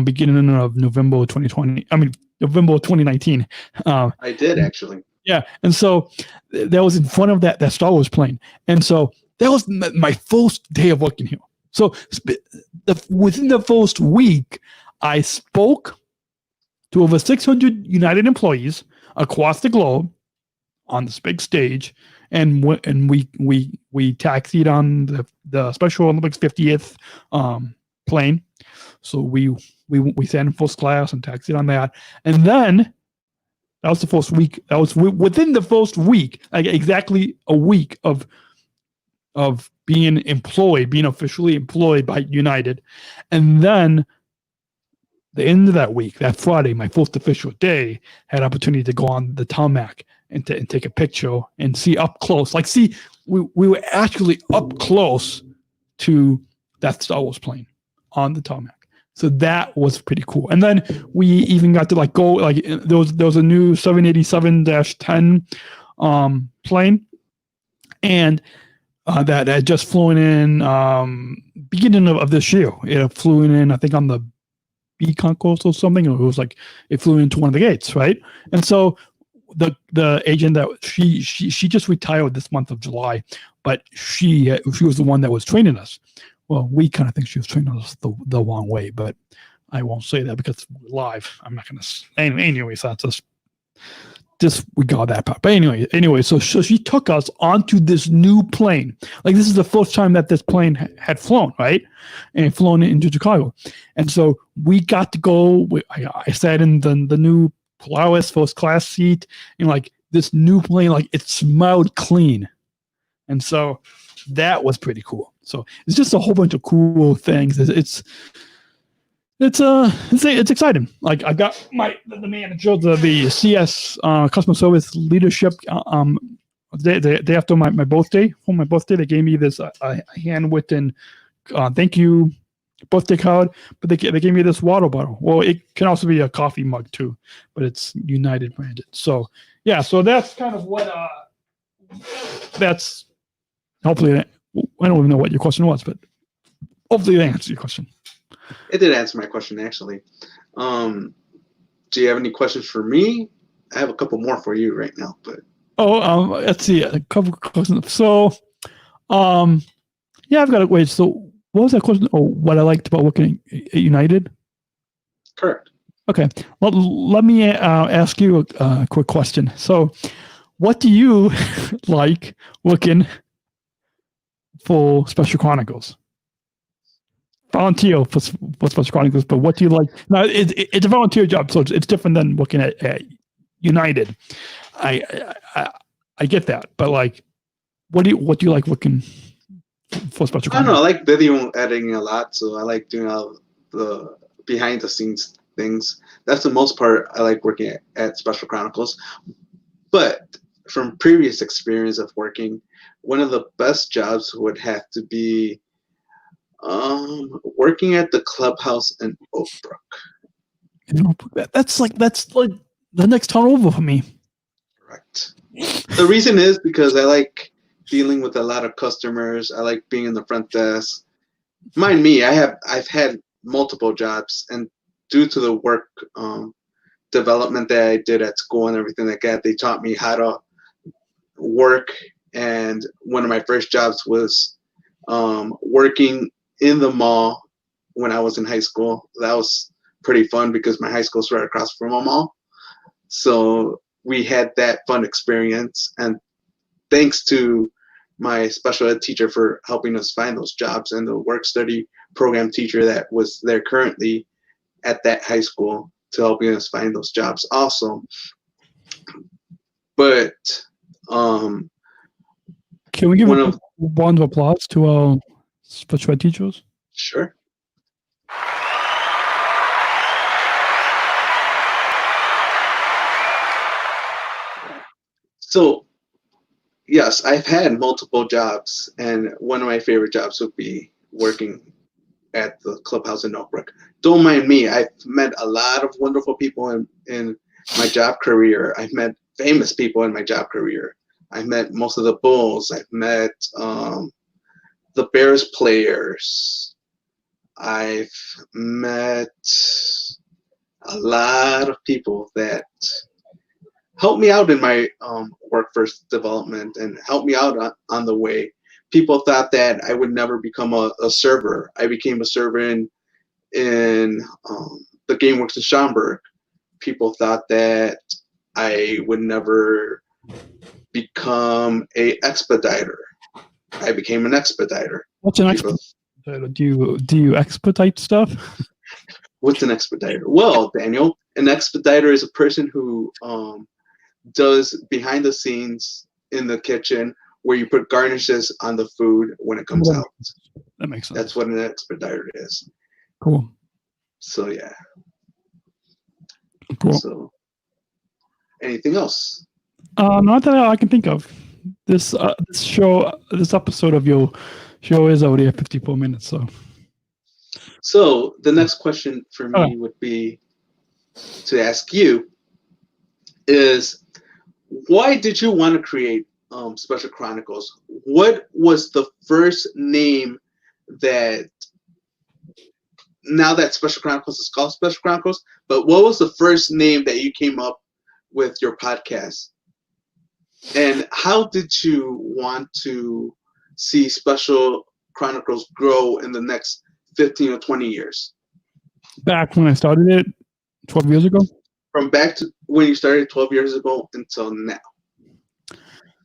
beginning of November 2020. I mean November 2019. I did actually. Yeah, and so that was in front of that Star Wars plane, and so that was my first day of working here. So within the first week, I spoke to over 600 United employees across the globe on this big stage, and we taxied on the Special Olympics 50th plane. So we sat in first class and taxied on that, and then that was the first week. That was within the first week, like exactly a week of being officially employed by United, and then the end of that week, that Friday, my first official day, had opportunity to go on the tarmac and take a picture and see up close. Like, see, we were actually up close to that Star Wars plane on the tarmac. So that was pretty cool. And then we even got to like go, like there was a new 787-10 plane, and that had just flown in beginning of this year. It flew in, I think, on the B concourse or something. Or it was like it flew into one of the gates, right? And so the agent that she just retired this month of July, but she was the one that was training us. Well, we kind of think she was training us the wrong way, but I won't say that because we're live. I'm not going to. Anyway, so that's just we got that part. But anyway, so she took us onto this new plane. Like, this is the first time that this plane had flown, right? And flown into Chicago. And so we got to go. I sat in the new Polaris first class seat, and like this new plane, like it smelled clean. And so that was pretty cool. So it's just a whole bunch of cool things. It's exciting. Like, I got the manager, the CS customer service leadership day after my birthday. For my birthday, they gave me this handwritten thank you birthday card, but they gave me this water bottle. Well, it can also be a coffee mug too, but it's United branded. So yeah, so that's kind of what that's hopefully. I don't even know what your question was, but hopefully that answers your question. It did answer my question, actually. Do you have any questions for me? I have a couple more for you right now, but let's see, a couple of questions. So, yeah, I've got to wait. So, what was that question? Oh, what I liked about working at United? Correct. Okay. Well, let me ask you a quick question. So, what do you like working for Special Chronicles? Volunteer for Special Chronicles, but what do you like? Now, it's a volunteer job, so it's different than working at United. I get that, but like, what do you like working for Special Chronicles? I don't know. I like video editing a lot, so I like doing all the behind the scenes things. That's the most part I like working at Special Chronicles. But from previous experience of working, one of the best jobs would have to be working at the clubhouse in Oak Brook. That's like the next town over for me. Correct. The reason is because I like dealing with a lot of customers. I like being in the front desk. Mind me, I've had multiple jobs, and due to the work development that I did at school and everything like that, they taught me how to work. And one of my first jobs was working in the mall when I was in high school. That was pretty fun because my high school's right across from a mall. So we had that fun experience. And thanks to my special ed teacher for helping us find those jobs, and the work study program teacher that was there currently at that high school to helping us find those jobs also. But can we give a round of applause to our special ed teachers? Sure. So, yes, I've had multiple jobs, and one of my favorite jobs would be working at the clubhouse in Oak Brook. Don't mind me. I've met a lot of wonderful people in my job career. I've met famous people in my job career. I've met most of the Bulls. I've met the Bears players. I've met a lot of people that helped me out in my workforce development and helped me out on the way. People thought that I would never become a server. I became a server in the GameWorks in Schaumburg. People thought that I would never become a expediter. I became an expediter. What's an expediter? Do you expedite stuff? What's an expediter? Well, Daniel, an expediter is a person who does behind the scenes in the kitchen where you put garnishes on the food when it comes out. That makes sense. That's what an expediter is. Cool. So yeah. Cool. So, anything else? Not that I can think of. This episode of your show is already at 54 minutes. So the next question for me would be to ask you is, why did you want to create Special Chronicles? What was the first name that, now that Special Chronicles is called Special Chronicles, but what was the first name that you came up with your podcast? And how did you want to see Special Chronicles grow in the next 15 or 20 years? Back when I started it 12 years ago? From back to when you started 12 years ago until now.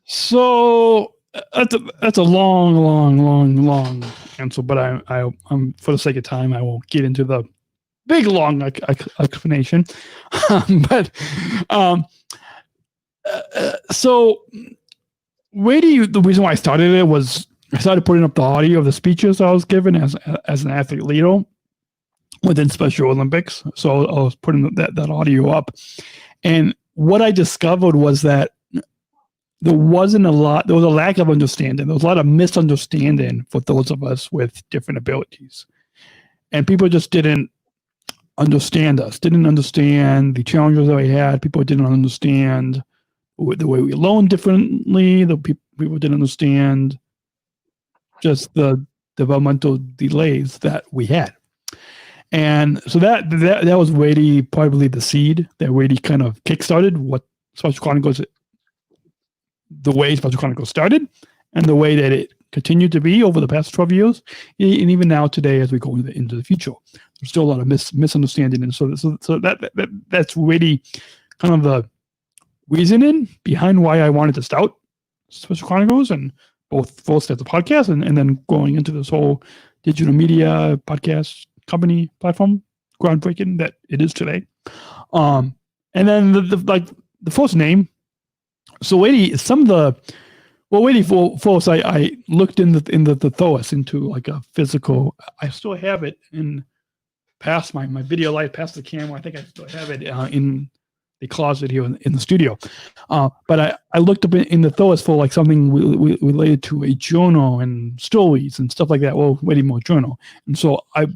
So that's a long answer, but I'm for the sake of time, I won't get into the big long explanation. So the reason why I started it was I started putting up the audio of the speeches I was given as an athlete leader within Special Olympics. So I was putting that audio up. And what I discovered was that there was a lack of understanding. There was a lot of misunderstanding for those of us with different abilities. And people just didn't understand us, didn't understand the challenges that we had. People didn't understand the way we learn differently. The people didn't understand just the developmental delays that we had. And so that was really probably the seed that really kind of kickstarted what Special Chronicles, the way Special Chronicles started, and the way that it continued to be over the past 12 years, and even now today as we go into the future. There's still a lot of misunderstanding, and so that's really kind of the reasoning behind why I wanted to start Special Chronicles, and both as a podcast and then going into this whole digital media podcast company platform, groundbreaking that it is today. And then the first name. So first I looked in the thesaurus into like a physical. I still have it past my video light, past the camera. I think I still have it in the closet here in the studio. But I looked up in the thesaurus for like something related to a journal and stories and stuff like that. Well, way more journal. And so I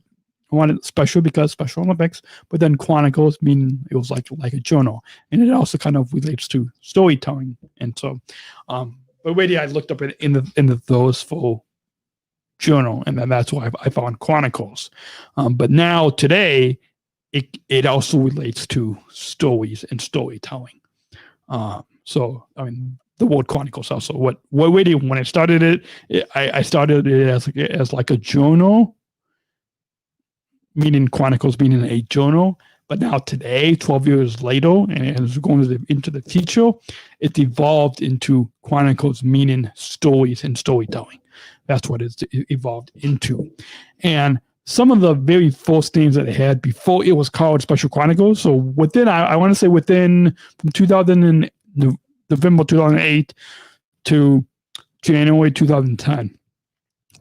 wanted special because Special Olympics, but then Chronicles meaning it was like a journal, and it also kind of relates to storytelling. And so, but really, I looked up in the those for journal, and then that's why I found Chronicles. But now today, it also relates to stories and storytelling. So I mean, the word Chronicles also. What really when I started it, I started it as like a journal. Meaning Chronicles being a journal, but now today, 12 years later, and as we're going into the future, it's evolved into Chronicles meaning stories and storytelling. That's what it's evolved into. And some of the very first names that it had before it was called Special Chronicles, so within, I want to say within from November 2008 to January 2010.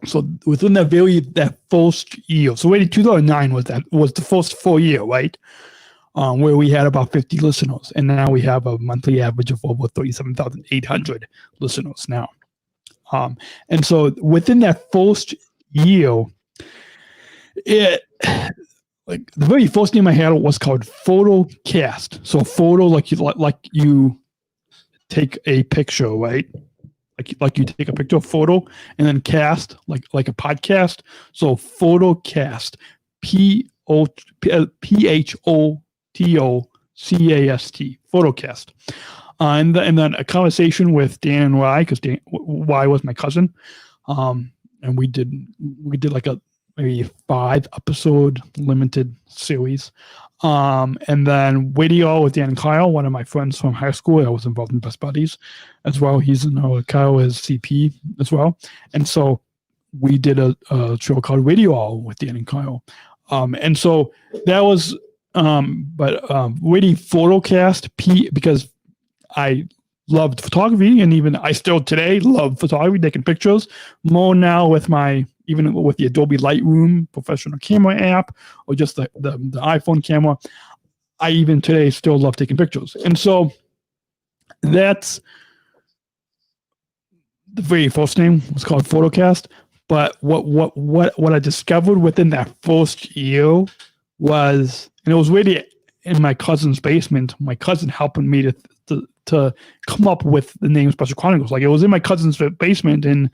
So within that first year, so really 2009 was the first full year, right? Where we had about 50 listeners, and now we have a monthly average of over 37,800 listeners now. And so within that first year, the very first name I had was called Photocast. So photo, like you take a picture, right? Like you take a picture of photo and then cast like a podcast. So Photocast, PHOTOCAST, Photocast. And then a conversation with Dan Y, because Dan Y was my cousin. And we did like a maybe 5-episode limited series. And then video with Dan and Kyle, one of my friends from high school. I was involved in Best Buddies as well. Kyle is CP as well. And so we did a show called Radio with Dan and Kyle. And so that was, really Photocast, because I loved photography, and even I still today love photography, taking pictures more now even with the Adobe Lightroom professional camera app, or just the iPhone camera. I even today still love taking pictures. And so that's the very first name was called Photocast. But what I discovered within that first year was, and it was really in my cousin's basement, my cousin helping me to come up with the name Special Chronicles. Like, it was in my cousin's basement, and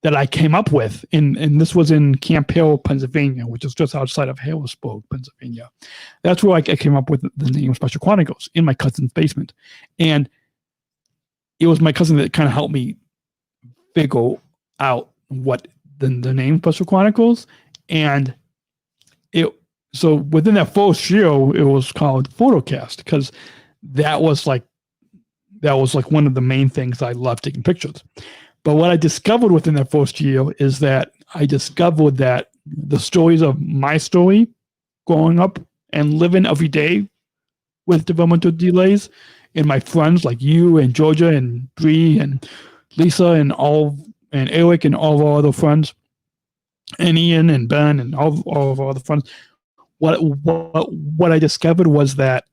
that I came up with, and this was in Camp Hill, Pennsylvania, which is just outside of Harrisburg, Pennsylvania. That's where I came up with the name Special Chronicles, in my cousin's basement. And it was my cousin that kind of helped me figure out what the name Special Chronicles. And so within that first year, it was called Photocast, because that was like one of the main things I loved, taking pictures. But what I discovered within that first year is that I discovered that the stories of my story growing up and living every day with developmental delays, and my friends like you and Georgia and Bree and Lisa and Eric and all of our other friends, and Ian and Ben and all of our other friends, what I discovered was that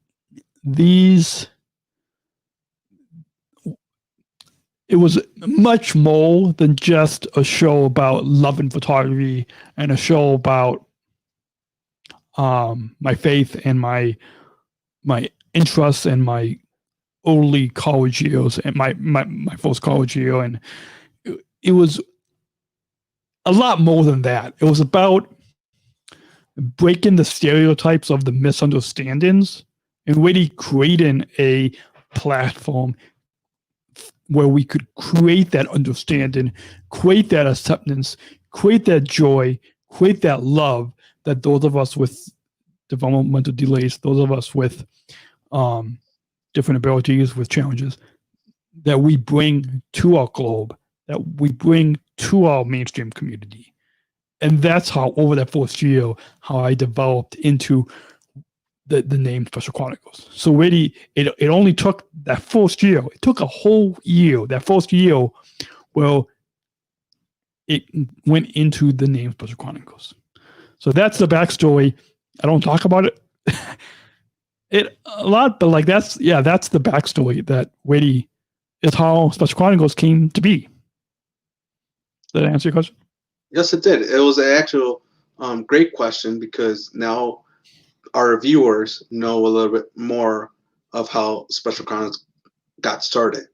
it was much more than just a show about love and photography, and a show about my faith and my interests and my early college years and my first college year. And it was a lot more than that. It was about breaking the stereotypes of the misunderstandings and really creating a platform where we could create that understanding, create that acceptance, create that joy, create that love that those of us with developmental delays, those of us with different abilities, with challenges, that we bring to our globe, that we bring to our mainstream community. And that's how, over that first year, how I developed into the name Special Chronicles. So really, it only took that first year. It took a whole year, that first year, well, it went into the name Special Chronicles. So that's the backstory. I don't talk about it a lot, but like that's the backstory that really is how Special Chronicles came to be. Did that answer your question? Yes, it did. It was an actual great question, because now our viewers know a little bit more of how Special Chronicles got started.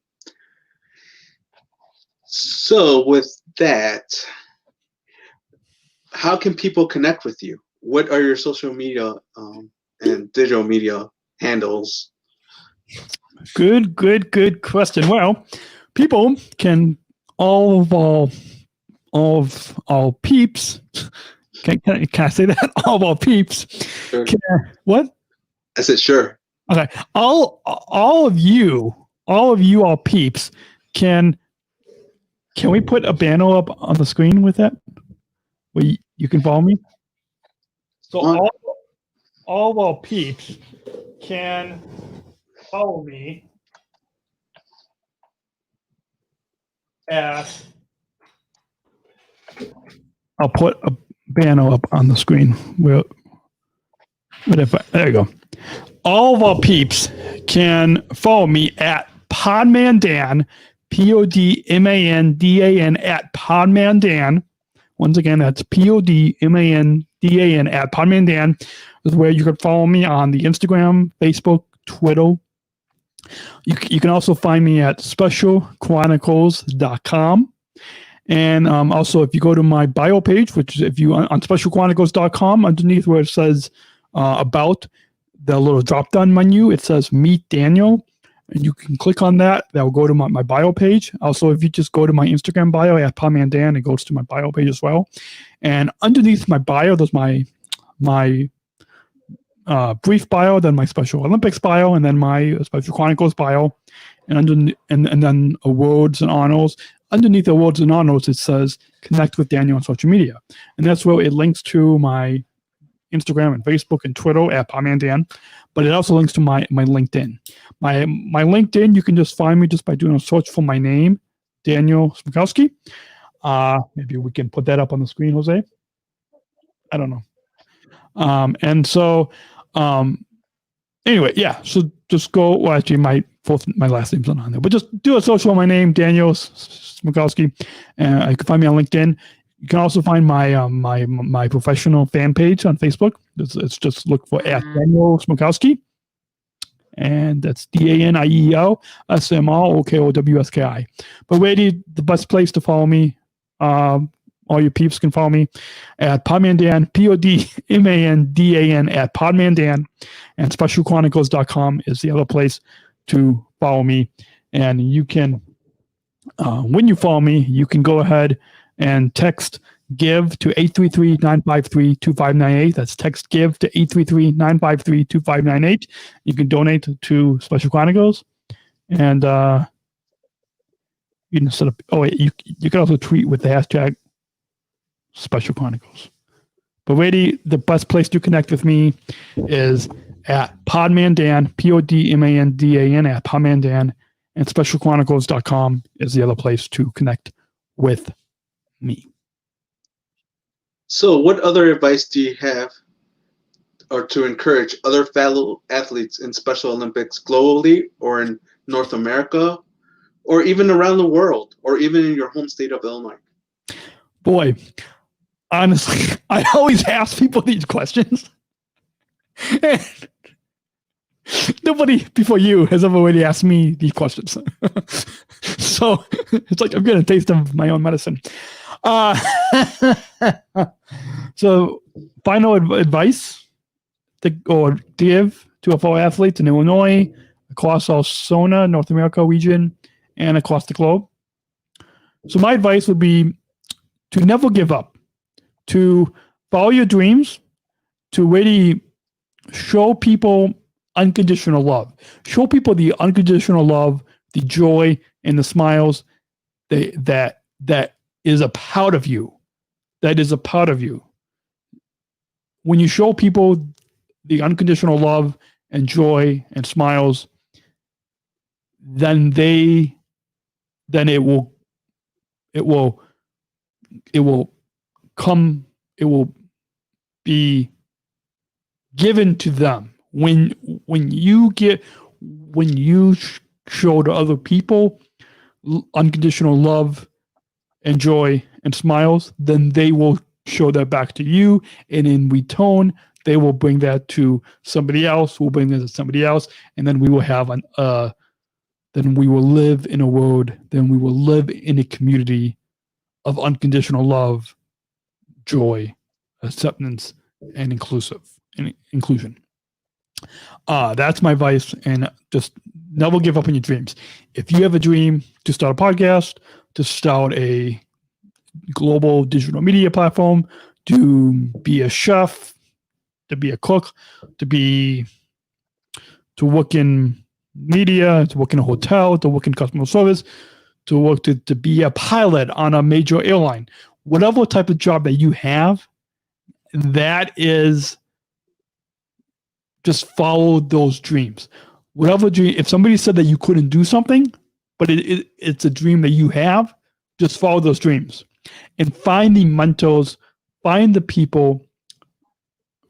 So with that, how can people connect with you? What are your social media and digital media handles? Good question. Well, people can, all of our peeps, can I say that? All of our peeps. Sure. What? I said sure. Okay. All of you, all peeps, can we put a banner up on the screen with that? Where you can follow me? So all of our peeps can follow me at, I'll put a banner up on the screen. There you go. All of our peeps can follow me at PodmanDan, PodmanDan at PodmanDan. Once again, that's PodmanDan at PodmanDan. Is where you can follow me on the Instagram, Facebook, Twitter. You can also find me at specialchronicles.com. And also, if you go to my bio page, which is if you on specialchronicles.com, underneath where it says about, the little drop-down menu, it says Meet Daniel. And you can click on that. That will go to my bio page. Also, if you just go to my Instagram bio at PodmanDan, it goes to my bio page as well. And underneath my bio, there's my brief bio, then my Special Olympics bio, and then my Special Chronicles bio, and then awards and honors. Underneath awards and honors, it says connect with Daniel on social media, and that's where it links to my Instagram and Facebook and Twitter at PodmanDan, but it also links to my LinkedIn. My LinkedIn, you can just find me just by doing a search for my name, Daniel Smrokowski. Maybe we can put that up on the screen, Jose. I don't know. And so Anyway, yeah. So just go. Well, actually, my last name's not on there, but just do a search for my name, Daniel Smrokowski, and you can find me on LinkedIn. You can also find my my professional fan page on Facebook. It's just look for @Daniel Smrokowski, and that's DANIELSMROKOWSKI. But really, the best place to follow me, all your peeps can follow me at Podmandan, PODMANDAN at Podmandan, and SpecialChronicles.com is the other place to follow me. And you can, when you follow me, you can go ahead and text GIVE to 833-953-2598. That's text GIVE to 833-953-2598. You can donate to Special Chronicles. And you can set up, you can also tweet with the hashtag Special Chronicles. But really, the best place to connect with me is at Podmandan, PODMANDAN at Podmandan, and SpecialChronicles.com is the other place to connect with me. So what other advice do you have or to encourage other fellow athletes in Special Olympics globally or in North America or even around the world or even in your home state of Illinois? Boy, honestly, I always ask people these questions. And nobody before you has ever really asked me these questions. So it's like I'm getting a taste of my own medicine. So final advice to give to fellow athletes in Illinois, across all SONA, North America region, and across the globe. So my advice would be to never give up, to follow your dreams, to really show people unconditional love. Show people the unconditional love, the joy, and the smiles that is a part of you. That is a part of you. When you show people the unconditional love and joy and smiles, then it will be given to them. When you show to other people unconditional love and joy and smiles, then they will show that back to you, and in return, they will bring that to somebody else, who will bring that to somebody else, and then we will have then we will live in a world, then we will live in a community of unconditional love, joy, acceptance, and inclusion. That's my advice, and just never give up on your dreams. If you have a dream to start a podcast, to start a global digital media platform, to be a chef, to be a cook, to work in media, to work in a hotel, to work in customer service, to work to be a pilot on a major airline, whatever type of job that you have, that is, just follow those dreams. Whatever dream, if somebody said that you couldn't do something, but it's a dream that you have, just follow those dreams. And find the mentors, find the people,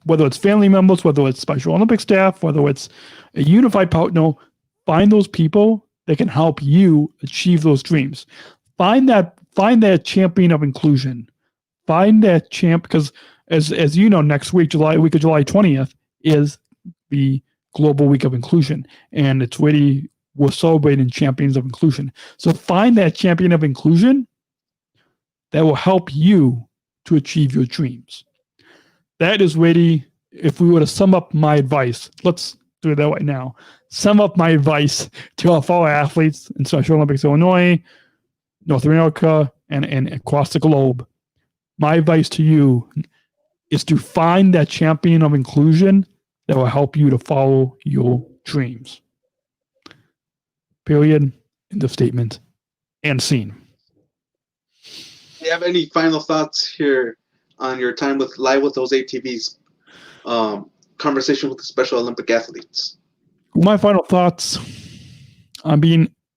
whether it's family members, whether it's Special Olympic staff, whether it's a unified partner, find those people that can help you achieve those dreams. Find that champion of inclusion. Find that champ, because as you know, next week, week of July 20th, is the Global Week of Inclusion. And it's really, we're celebrating champions of inclusion. So find that champion of inclusion that will help you to achieve your dreams. That is really, if we were to sum up my advice, let's do it that way now. Sum up my advice to our fellow athletes in Special Olympics Illinois, North America, and across the globe. My advice to you is to find that champion of inclusion that will help you to follow your dreams. Period. End of statement. And scene. Do you have any final thoughts here on your time with Live with Jose TV's conversation with the Special Olympic athletes? My final thoughts on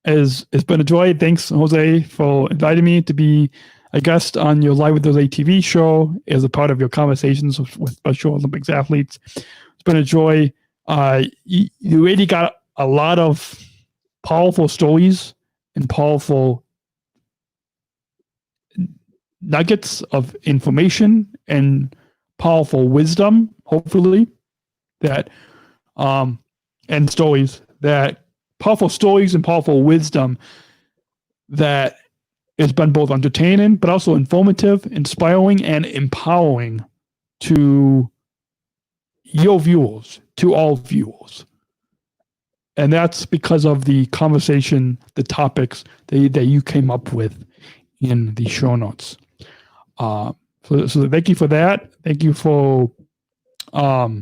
it's been a joy. Thanks, Jose, for inviting me to be a guest on your Live with Jose TV show as a part of your conversations with Special Olympics athletes. It's been a joy. You already got a lot of powerful stories and powerful nuggets of information and powerful wisdom, hopefully, that and stories that powerful stories and powerful wisdom that has been both entertaining but also informative, inspiring, and empowering to your viewers, to all viewers. And that's because of the conversation, the topics that you came up with in the show notes. So thank you for that. Thank you for all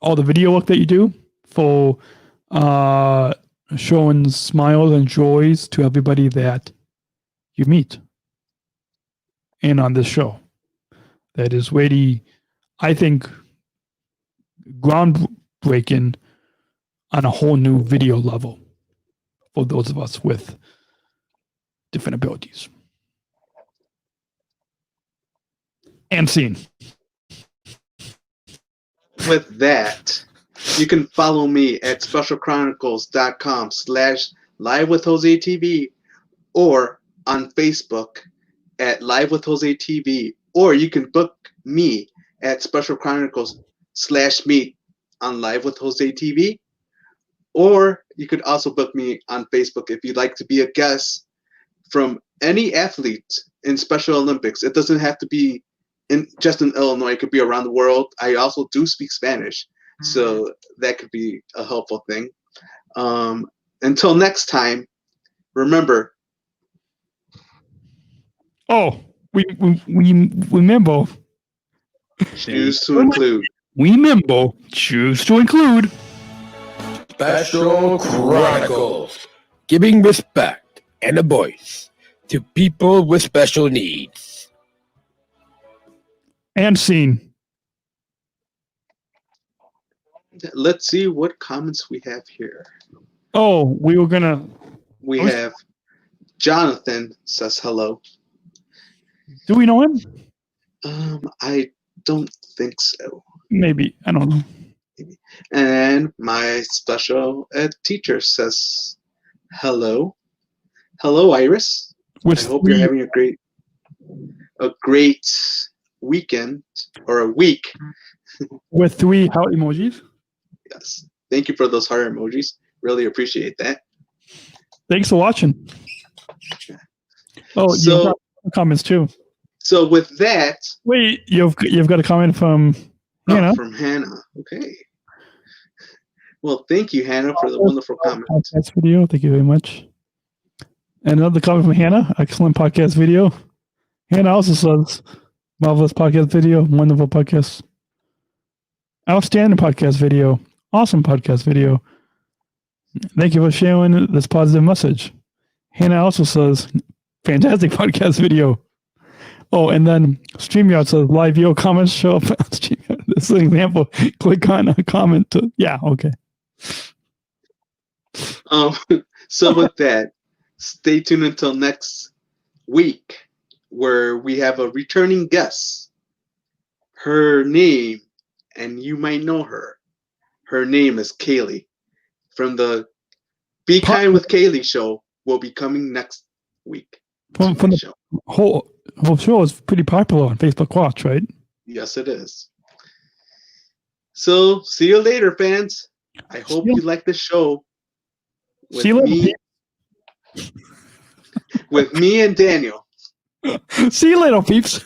the video work that you do, for showing smiles and joys to everybody that you meet and on this show. That is really, I think, groundbreaking on a whole new video level for those of us with different abilities. And scene. With that, you can follow me at specialchronicles.com/livewithjosetv or on Facebook at Live with Jose TV, or you can book me at Special Chronicles/meet on Live with Jose TV, or you could also book me on Facebook if you'd like to be a guest from any athlete in Special Olympics. It doesn't have to be just in Illinois. It could be around the world. I also do speak Spanish, so that could be a helpful thing. Until next time, remember. Oh, we remember. Choose to include. Remember, choose to include. Special Chronicles, giving respect and a voice to people with special needs. And scene. Let's see what comments we have here. Oh, we have Jonathan says hello. Do we know him? I don't think so. Maybe. I don't know. Maybe. And my special ed teacher says hello. Hello, Iris. I hope you're having a great weekend or a week. With 3 heart emojis? Yes. Thank you for those heart emojis. Really appreciate that. Thanks for watching. Oh, so, you've got comments too. So with that, wait, you've got a comment from Hannah. From Hannah. Okay. Well, thank you, Hannah, for the wonderful comment. Podcast video. Thank you very much. And another comment from Hannah. Excellent podcast video. Hannah also says, marvelous podcast video. Wonderful podcast. Outstanding podcast video. Awesome podcast video. Thank you for sharing this positive message. Hannah also says, fantastic podcast video. Oh, and then StreamYard says, live video comments show up. This is an example. Click on a comment to, yeah, okay. So with that, stay tuned until next week, where we have a returning guest. Her name, and you might know her. Her name is Kaylee from the Be Kind with Kaylee show. Will be coming next week. From the show. Whole show is pretty popular on Facebook Watch, right? Yes, it is. So see you later, fans. I hope you like the show. With me and Daniel. See you later, peeps.